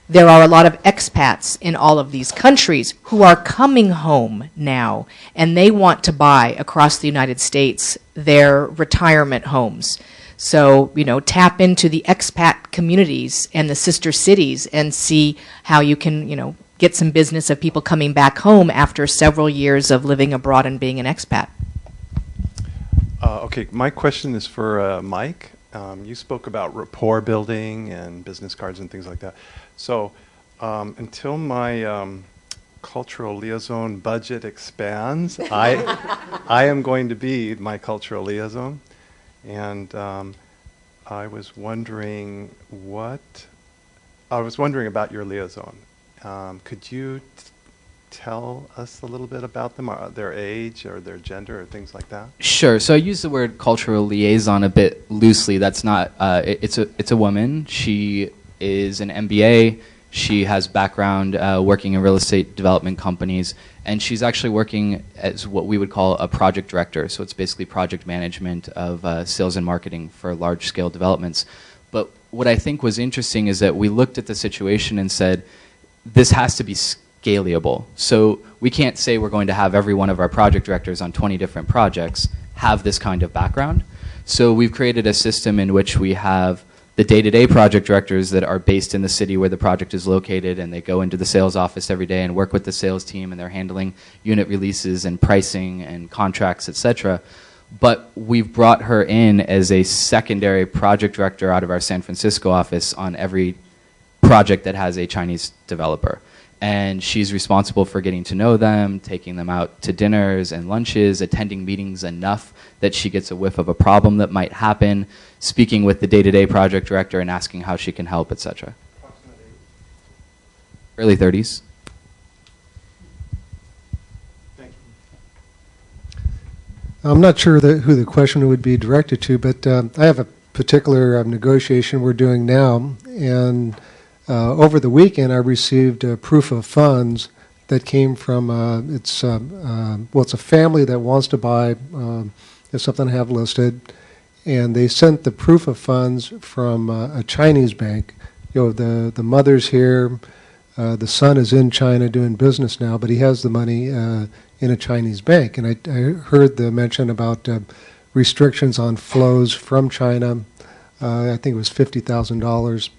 there are a lot of expats in all of these countries who are coming home now, and they want to buy across the United States their retirement homes. So, tap into the expat communities and the sister cities and see how you can, get some business of people coming back home after several years of living abroad and being an expat. Okay, my question is for Mike. You spoke about rapport building and business cards and things like that. So until my cultural liaison budget expands, I am going to be my cultural liaison. And I was wondering about your liaison. Could you tell us a little bit about them, their age or their gender or things like that? Sure. So I use the word cultural liaison a bit loosely. That's not. It's a woman. She is an MBA. She has background working in real estate development companies, and she's actually working as what we would call a project director. So it's basically project management of sales and marketing for large-scale developments. But what I think was interesting is that we looked at the situation and said, this has to be scalable. So we can't say we're going to have every one of our project directors on 20 different projects have this kind of background. So we've created a system in which we have the day-to-day project directors that are based in the city where the project is located, and they go into the sales office every day and work with the sales team, and they're handling unit releases and pricing and contracts, etc. But we've brought her in as a secondary project director out of our San Francisco office on every project that has a Chinese developer. And she's responsible for getting to know them, taking them out to dinners and lunches, attending meetings enough that she gets a whiff of a problem that might happen, speaking with the day-to-day project director and asking how she can help, etc. Early 30s. Thank you. I'm not sure who the question would be directed to, but I have a particular negotiation we're doing now, and Over the weekend, I received a proof of funds that came from, it's a family that wants to buy something I have listed, and they sent the proof of funds from a Chinese bank. The mother's here, the son is in China doing business now, but he has the money in a Chinese bank. And I heard the mention about restrictions on flows from China. I think it was $50,000.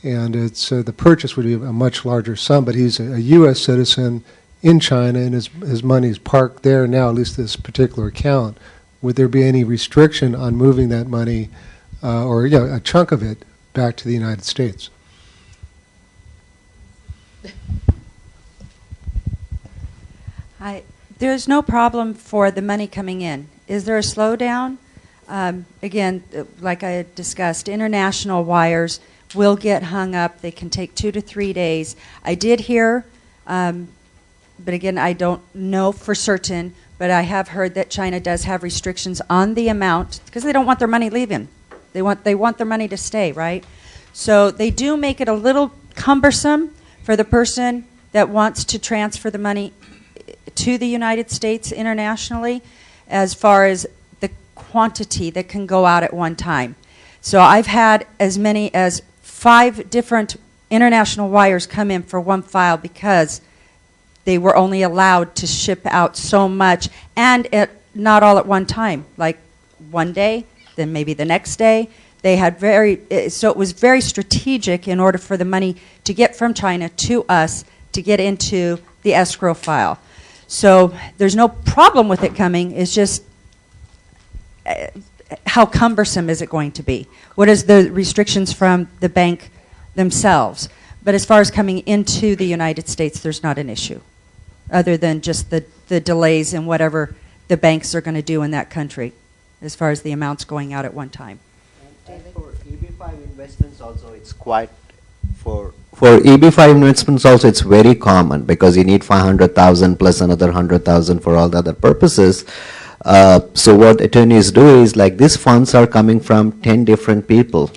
And it's the purchase would be a much larger sum, but he's a U.S. citizen in China, and his money's parked there now, at least this particular account. Would there be any restriction on moving that money, or a chunk of it, back to the United States? There's no problem for the money coming in. Is there a slowdown? Again, like I had discussed, international wires will get hung up. They can take 2 to 3 days. I did hear, but again, I don't know for certain, but I have heard that China does have restrictions on the amount because they don't want their money leaving. They want their money to stay, right? So they do make it a little cumbersome for the person that wants to transfer the money to the United States internationally as far as the quantity that can go out at one time. So I've had as many as 5 different international wires come in for one file because they were only allowed to ship out so much, and not all at one time, like one day, then maybe the next day. They had so it was very strategic in order for the money to get from China to us to get into the escrow file. So there's no problem with it coming. It's just how cumbersome is it going to be? What is the restrictions from the bank themselves? But as far as coming into the United States, there's not an issue, other than just the delays in whatever the banks are going to do in that country, as far as the amounts going out at one time. And for EB5 investments also, it's quite for EB5 investments also, it's very common because you need 500,000 plus another 100,000 for all the other purposes. So what attorneys do is, like, these funds are coming from 10 different people,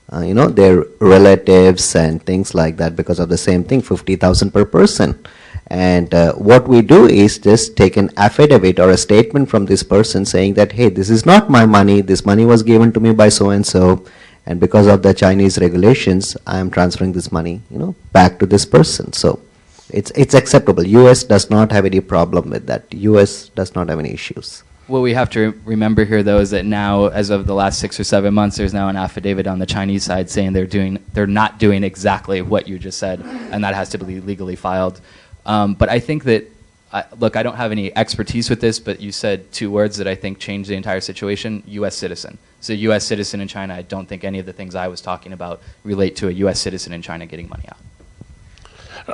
their relatives and things like that, because of the same thing, 50,000 per person. And what we do is just take an affidavit or a statement from this person saying that, hey, this is not my money, this money was given to me by so-and-so, and because of the Chinese regulations, I am transferring this money, back to this person. So it's acceptable. U.S. does not have any problem with that. U.S. does not have any issues. What we have to remember here, though, is that now, as of the last 6 or 7 months, there's now an affidavit on the Chinese side saying they're not doing exactly what you just said, and that has to be legally filed. But I think that, look, I don't have any expertise with this, but you said 2 words that I think change the entire situation: U.S. citizen. So U.S. citizen in China, I don't think any of the things I was talking about relate to a U.S. citizen in China getting money out.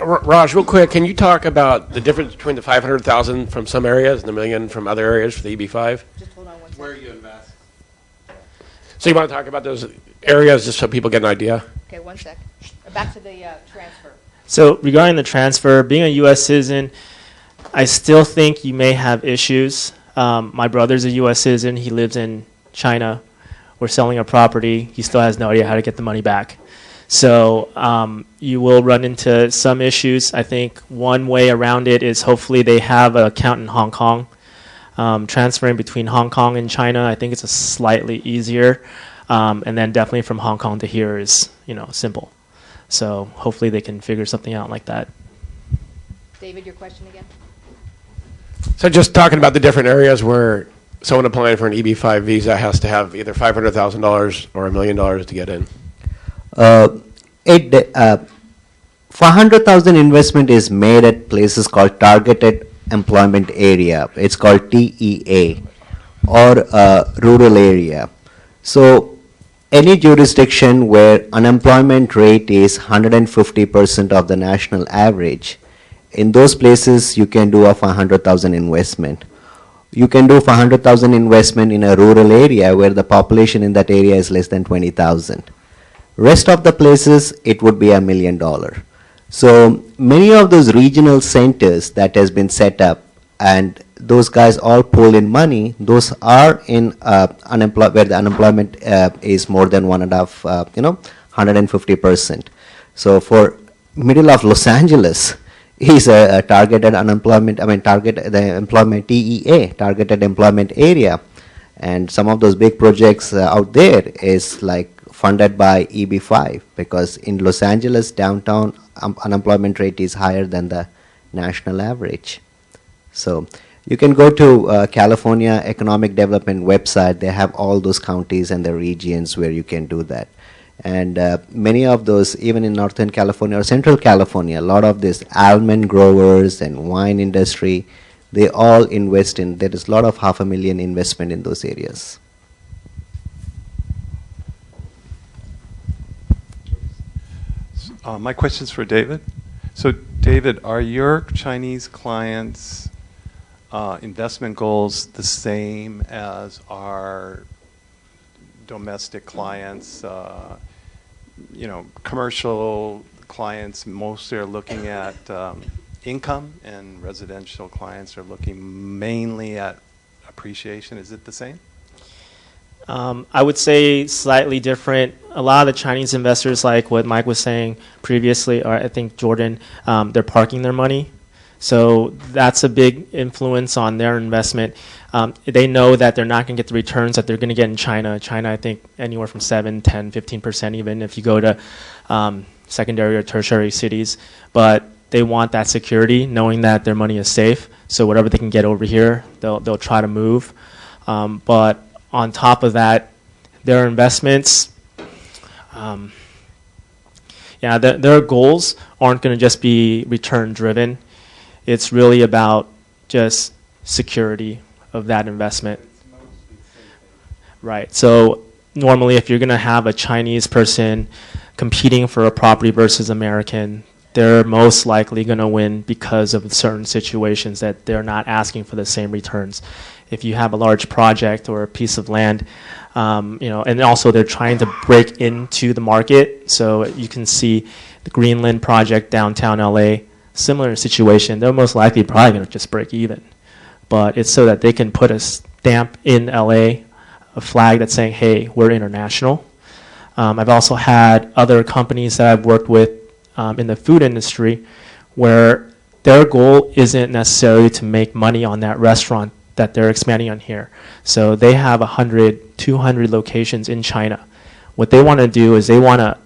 Raj, real quick, can you talk about the difference between the 500,000 from some areas and the $1 million from other areas for the EB5? Just hold on one second. Where you invest. So you want to talk about those areas just so people get an idea? Okay, one sec. Back to the transfer. So regarding the transfer, being a U.S. citizen, I still think you may have issues. My brother's a U.S. citizen. He lives in China. We're selling a property. He still has no idea how to get the money back. So you will run into some issues. I think one way around it is hopefully they have an account in Hong Kong. Transferring between Hong Kong and China, I think it's a slightly easier. And then definitely from Hong Kong to here is, simple. So hopefully they can figure something out like that. David, your question again? So just talking about the different areas where someone applying for an EB5 visa has to have either $500,000 or $1 million to get in. 400,000 investment is made at places called Targeted Employment Area. It's called TEA, or rural area. So any jurisdiction where unemployment rate is 150% of the national average, in those places you can do a 500,000 investment. You can do 500,000 investment in a rural area where the population in that area is less than 20,000. Rest of the places, it would be $1 million. So many of those regional centers that has been set up, and those guys all pull in money, those are in where the unemployment is more than 150%. So for middle of Los Angeles is a targeted unemployment, the employment TEA, targeted employment area. And some of those big projects out there is like funded by EB5, because in Los Angeles downtown unemployment rate is higher than the national average. So you can go to California Economic Development website. They have all those counties and the regions where you can do that. And many of those, even in Northern California or Central California, a lot of these almond growers and wine industry, they all invest in, there is a lot of $500,000 investment in those areas. My question's for David. So David, are your Chinese clients' investment goals the same as our domestic clients? Commercial clients mostly are looking at income, and residential clients are looking mainly at appreciation. Is it the same? I would say slightly different. A lot of the Chinese investors, like what Mike was saying previously, or I think Jordan, they're parking their money. So that's a big influence on their investment. They know that they're not going to get the returns that they're going to get in China. China, I think, anywhere from 7, 10, 15% even if you go to secondary or tertiary cities. But they want that security, knowing that their money is safe. So whatever they can get over here, they'll try to move. But on top of that, their investments, their goals aren't going to just be return driven. It's really about just security of that investment. Right. So normally if you're going to have a Chinese person competing for a property versus American, they're most likely going to win because of certain situations that they're not asking for the same returns. If you have a large project or a piece of land, and also they're trying to break into the market. So you can see the Greenland project downtown LA, similar situation. They're most likely probably going to just break even. But it's so that they can put a stamp in LA, a flag that's saying, hey, we're international. I've also had other companies that I've worked with in the food industry where their goal isn't necessarily to make money on that restaurant that they're expanding on here. So they have 100, 200 locations in China. What they want to do is they want to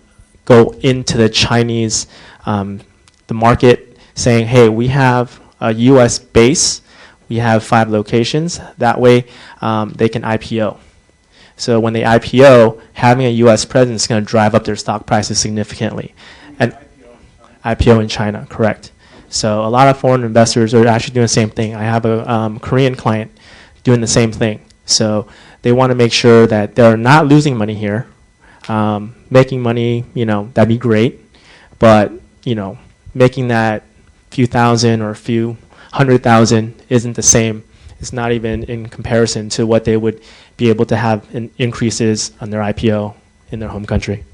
go into the Chinese the market saying, hey, we have a U.S. base. We have 5 locations. That way they can IPO. So when they IPO, having a U.S. presence is going to drive up their stock prices significantly. And IPO in China, correct. So a lot of foreign investors are actually doing the same thing. I have a Korean client doing the same thing. So they want to make sure that they're not losing money here. Making money, that'd be great. But, making that few thousand or a few 100,000 isn't the same. It's not even in comparison to what they would be able to have in increases on their IPO in their home country.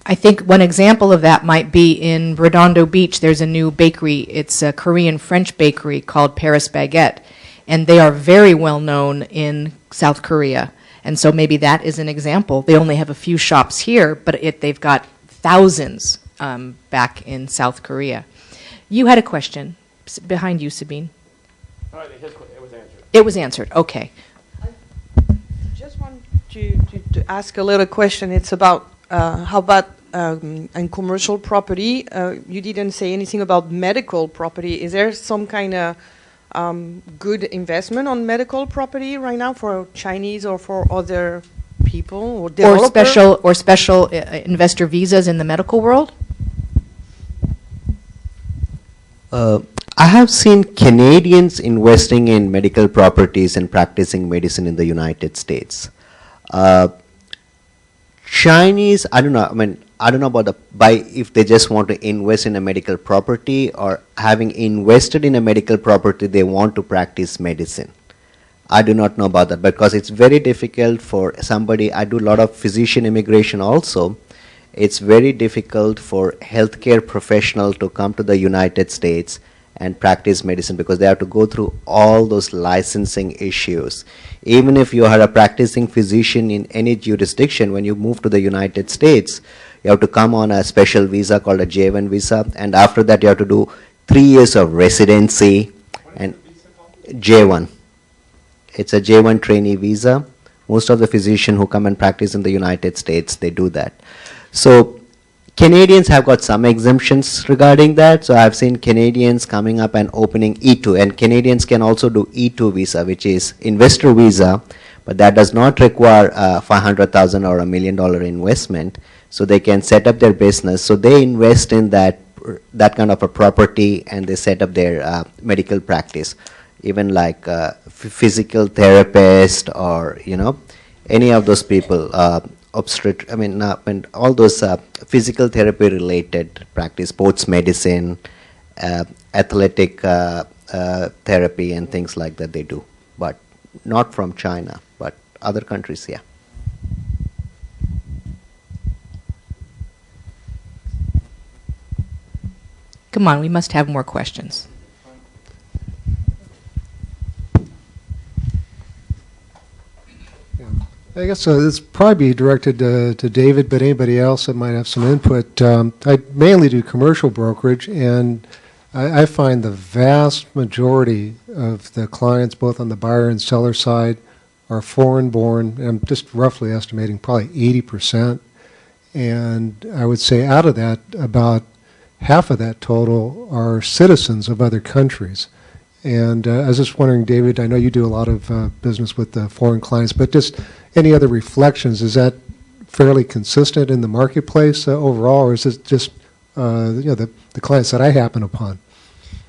I think one example of that might be in Redondo Beach. There's a new bakery. It's a Korean-French bakery called Paris Baguette, and they are very well known in South Korea. And so maybe that is an example. They only have a few shops here, but they've got thousands back in South Korea. You had a question behind you, Sabine. Oh, it was answered. It was answered. Okay. I just want to ask a little question. It's about how about in commercial property? You didn't say anything about medical property. Is there some kind of good investment on medical property right now for Chinese or for other people or developers? Or special investor visas in the medical world? I have seen Canadians investing in medical properties and practicing medicine in the United States. Chinese, I don't know. I don't know about if they just want to invest in a medical property, or having invested in a medical property, they want to practice medicine. I do not know about that, because it's very difficult for somebody. I do a lot of physician immigration also. It's very difficult for healthcare professional to come to the United States and practice medicine, because they have to go through all those licensing issues. Even if you are a practicing physician in any jurisdiction, when you move to the United States, You have to come on a special visa called a J1 visa, and after that you have to do 3 years of residency and J1. It's a J1 trainee visa. Most of the physicians who come and practice in the United States, they do that. So Canadians have got some exemptions regarding that. So I've seen Canadians coming up and opening E2, and Canadians can also do E2 visa, which is investor visa, but that does not require $500,000 or $1 million investment. So they can set up their business. So they invest in that kind of a property, and they set up their medical practice. Even like physical therapist, or any of those people, and all those physical therapy related practice, sports medicine, athletic therapy, and things like that they do, but not from China, but other countries, yeah. Come on, we must have more questions. I guess this probably be directed to David, but anybody else that might have some input. I mainly do commercial brokerage, and I find the vast majority of the clients, both on the buyer and seller side, are foreign-born. I'm just roughly estimating probably 80%. And I would say out of that, about half of that total are citizens of other countries. And I was just wondering, David, I know you do a lot of business with foreign clients, but just any other reflections? Is that fairly consistent in the marketplace overall, or is it just the clients that I happen upon?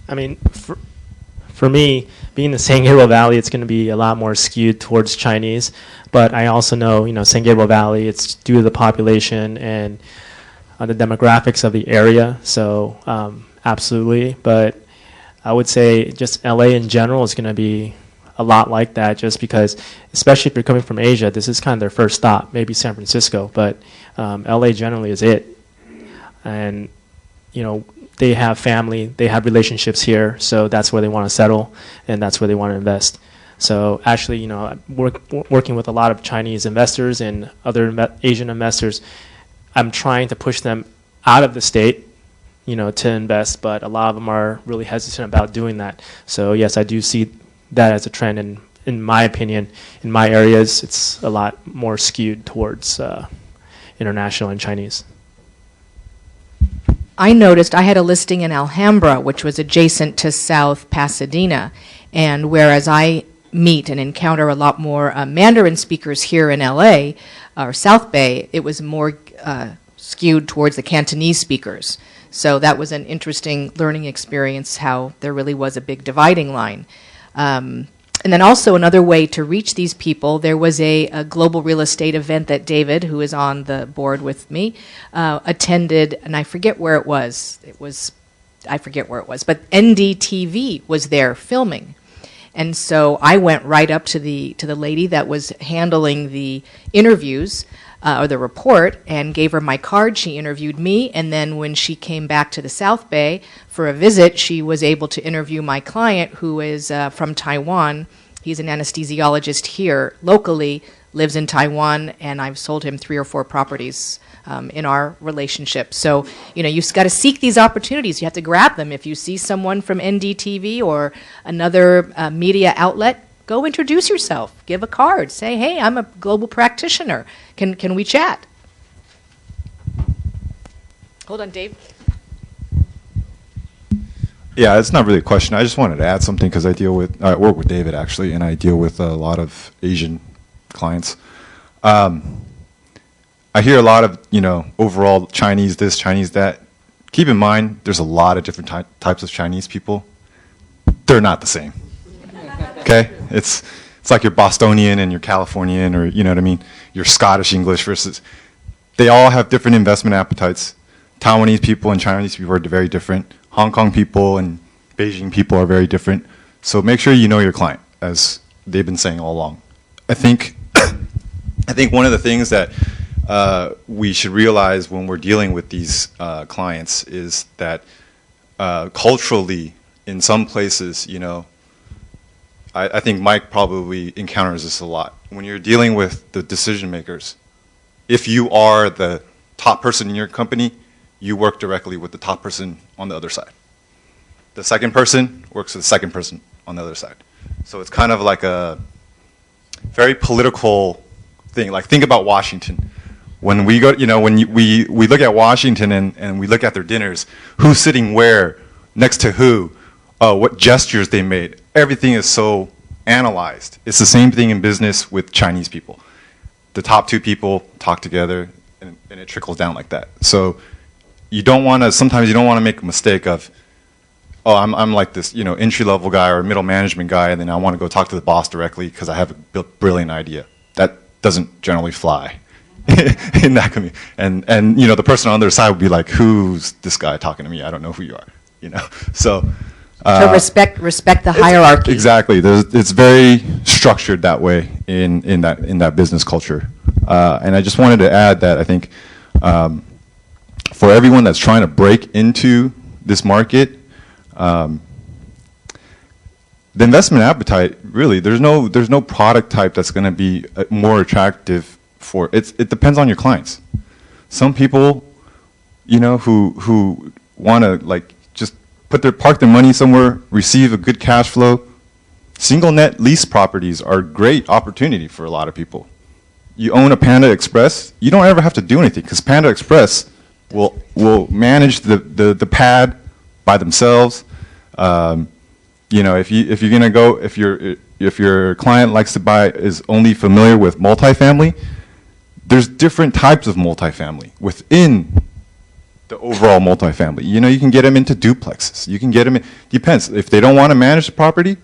I mean, for me, being in the San Gabriel Valley, it's going to be a lot more skewed towards Chinese. But I also know, San Gabriel Valley, it's due to the population and the demographics of the area. So absolutely. But I would say just LA in general is going to be a lot like that, just because, especially if you're coming from Asia, this is kind of their first stop, maybe San Francisco, but LA generally is it. And, they have family, they have relationships here, so that's where they want to settle, and that's where they want to invest. So actually, working with a lot of Chinese investors and other Asian investors, I'm trying to push them out of the state, to invest, but a lot of them are really hesitant about doing that. So yes, I do see that as a trend, and in my opinion, in my areas, it's a lot more skewed towards international and Chinese. I noticed I had a listing in Alhambra, which was adjacent to South Pasadena, and whereas I meet and encounter a lot more Mandarin speakers here in LA, or South Bay, it was more skewed towards the Cantonese speakers. So that was an interesting learning experience, how there really was a big dividing line. And then also another way to reach these people, there was a global real estate event that David, who is on the board with me, attended, and I forget where it was. I forget where it was, but NDTV was there filming. And so I went right up to the lady that was handling the interviews, or the report, and gave her my card. She interviewed me, and then when she came back to the South Bay for a visit, she was able to interview my client, who is from Taiwan. He's an anesthesiologist here locally, lives in Taiwan, and I've sold him 3 or 4 properties in our relationship. So, you've got to seek these opportunities. You have to grab them. If you see someone from NDTV or another media outlet, go introduce yourself. Give a card. Say, hey, I'm a global practitioner. Can we chat? Hold on, Dave. Yeah, it's not really a question. I just wanted to add something because I work with David actually, and I deal with a lot of Asian clients. I hear a lot of, overall Chinese this, Chinese that. Keep in mind, there's a lot of different types of Chinese people. They're not the same. Okay? It's like you're Bostonian and you're Californian, or you know what I mean? You're Scottish English versus. They all have different investment appetites. Taiwanese people and Chinese people are very different. Hong Kong people and Beijing people are very different. So make sure you know your client, as they've been saying all along. I think one of the things that we should realize when we're dealing with these clients is that culturally, in some places, I think Mike probably encounters this a lot. When you're dealing with the decision makers, if you are the top person in your company, you work directly with the top person on the other side. The second person works with the second person on the other side. So it's kind of like a very political thing. Like, think about Washington. When we go, we look at Washington and we look at their dinners, who's sitting where, next to who, what gestures they made. Everything is so analyzed. It's the same thing in business with Chinese people. The top two people talk together, and it trickles down like that. So sometimes you don't want to make a mistake of, oh, I'm like this, entry-level guy or middle management guy, and then I want to go talk to the boss directly because I have a brilliant idea. That doesn't generally fly in that community. And the person on the other side would be like, who's this guy talking to me? I don't know who you are, So respect the hierarchy. Exactly. It's very structured that way in that business culture. And I just wanted to add that I think for everyone that's trying to break into this market, the investment appetite, really, there's no product type that's going to be more attractive for it. It depends on your clients. Some people, who want to just park their money somewhere, receive a good cash flow. Single net lease properties are a great opportunity for a lot of people. You own a Panda Express, you don't ever have to do anything because Panda Express will manage the pad by themselves. If your client is only familiar with multifamily, there's different types of multifamily within the overall multifamily. You can get them into duplexes. You can get them in, depends. If they don't want to manage the property,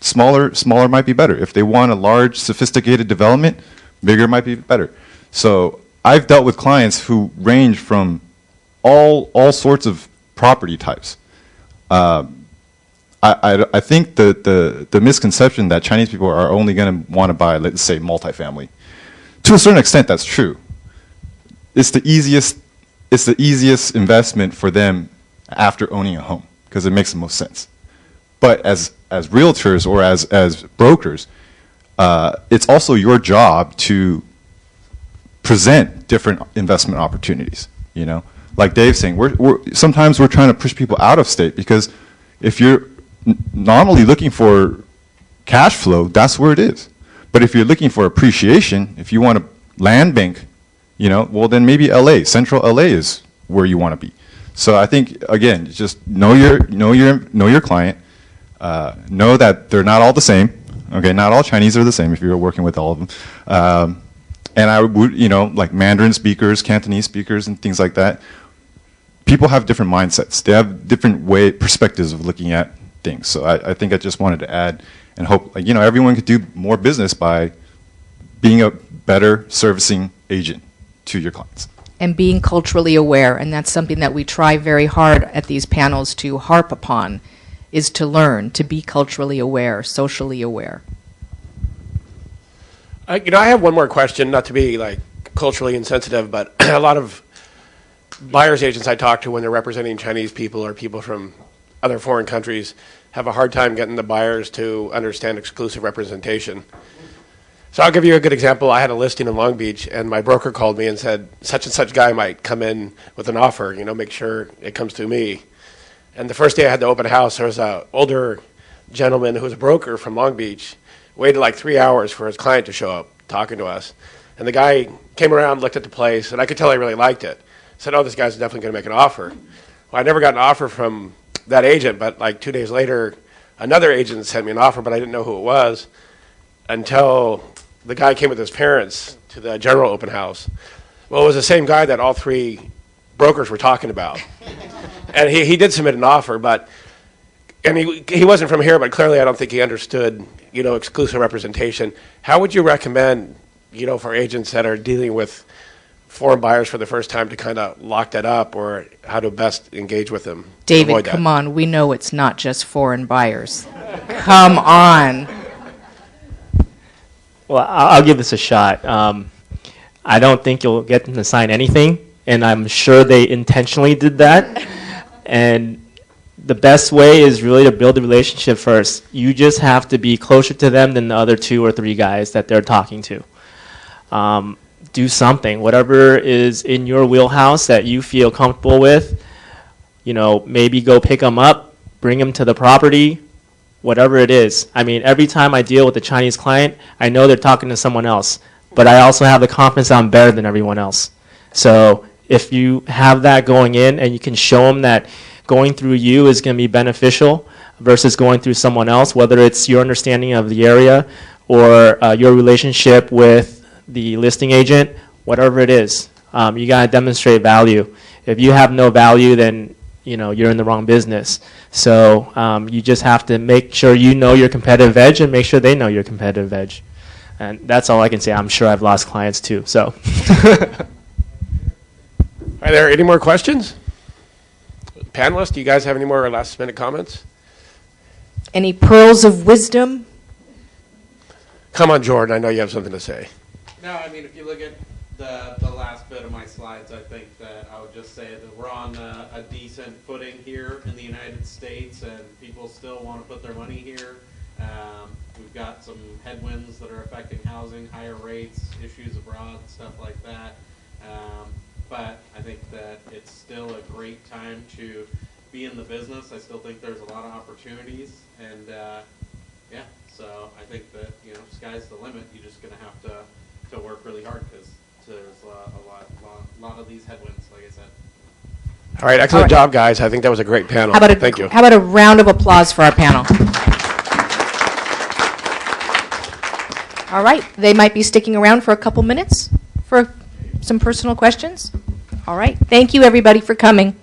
smaller might be better. If they want a large, sophisticated development, bigger might be better. So I've dealt with clients who range from all sorts of property types. I think the misconception that Chinese people are only going to want to buy, let's say, multifamily. To a certain extent, that's true. It's the easiest investment for them after owning a home because it makes the most sense. But as realtors or as brokers, it's also your job to present different investment opportunities. Like Dave's saying, sometimes we're trying to push people out of state because if you're normally looking for cash flow, that's where it is. But if you're looking for appreciation, if you want a land bank, well then maybe LA, central LA is where you want to be. So I think again, just know your client, know that they're not all the same. Okay, not all Chinese are the same if you're working with all of them. And I would, like Mandarin speakers, Cantonese speakers, and things like that. People have different mindsets. They have different perspectives of looking at things. So I think I just wanted to add and hope, everyone could do more business by being a better servicing agent to your clients. And being culturally aware, and that's something that we try very hard at these panels to harp upon, is to learn to be culturally aware, socially aware. I have one more question, not to be culturally insensitive, but a lot of buyer's agents I talk to when they're representing Chinese people or people from other foreign countries have a hard time getting the buyers to understand exclusive representation. So I'll give you a good example. I had a listing in Long Beach, and my broker called me and said, such and such guy might come in with an offer, make sure it comes to me. And the first day I had the open house, there was an older gentleman who was a broker from Long Beach, waited 3 hours for his client to show up talking to us. And the guy came around, looked at the place, and I could tell he really liked it. Said, oh, this guy's definitely going to make an offer. Well, I never got an offer from that agent, but 2 days later, another agent sent me an offer, but I didn't know who it was until the guy came with his parents to the general open house. Well, it was the same guy that all three brokers were talking about. And he did submit an offer, and he wasn't from here, but clearly I don't think he understood, exclusive representation. How would you recommend, for agents that are dealing with foreign buyers for the first time to kind of lock that up, or how to best engage with them? David, come on. We know it's not just foreign buyers. Come on. Well, I'll give this a shot. I don't think you'll get them to sign anything, and I'm sure they intentionally did that. And the best way is really to build a relationship first. You just have to be closer to them than the other 2 or 3 guys that they're talking to. do something, whatever is in your wheelhouse that you feel comfortable with. You know, maybe go pick them up, bring them to the property, whatever it is. I mean, every time I deal with a Chinese client, I know they're talking to someone else, but I also have the confidence I'm better than everyone else. So if you have that going in and you can show them that going through you is going to be beneficial versus going through someone else, whether it's your understanding of the area or your relationship with the listing agent, whatever it is, you got to demonstrate value. If you have no value, then you're in the wrong business. So you just have to make sure you know your competitive edge and make sure they know your competitive edge. And that's all I can say. I'm sure I've lost clients too. So. Are there any more questions? Panelists, do you guys have any more last minute comments? Any pearls of wisdom? Come on, Jordan. I know you have something to say. No, I mean, if you look at the last bit of my slides, I think that I would just say that we're on a decent footing here in the United States, and people still want to put their money here. We've got some headwinds that are affecting housing, higher rates, issues abroad, stuff like that. But I think that it's still a great time to be in the business. I still think there's a lot of opportunities, and yeah, so I think that sky's the limit. You're just going to have to work really hard because there's a lot of these headwinds, like I said. All right, excellent job, guys. I think that was a great panel. Thank you. How about a round of applause for our panel? All right, they might be sticking around for a couple minutes for some personal questions. All right, thank you everybody for coming.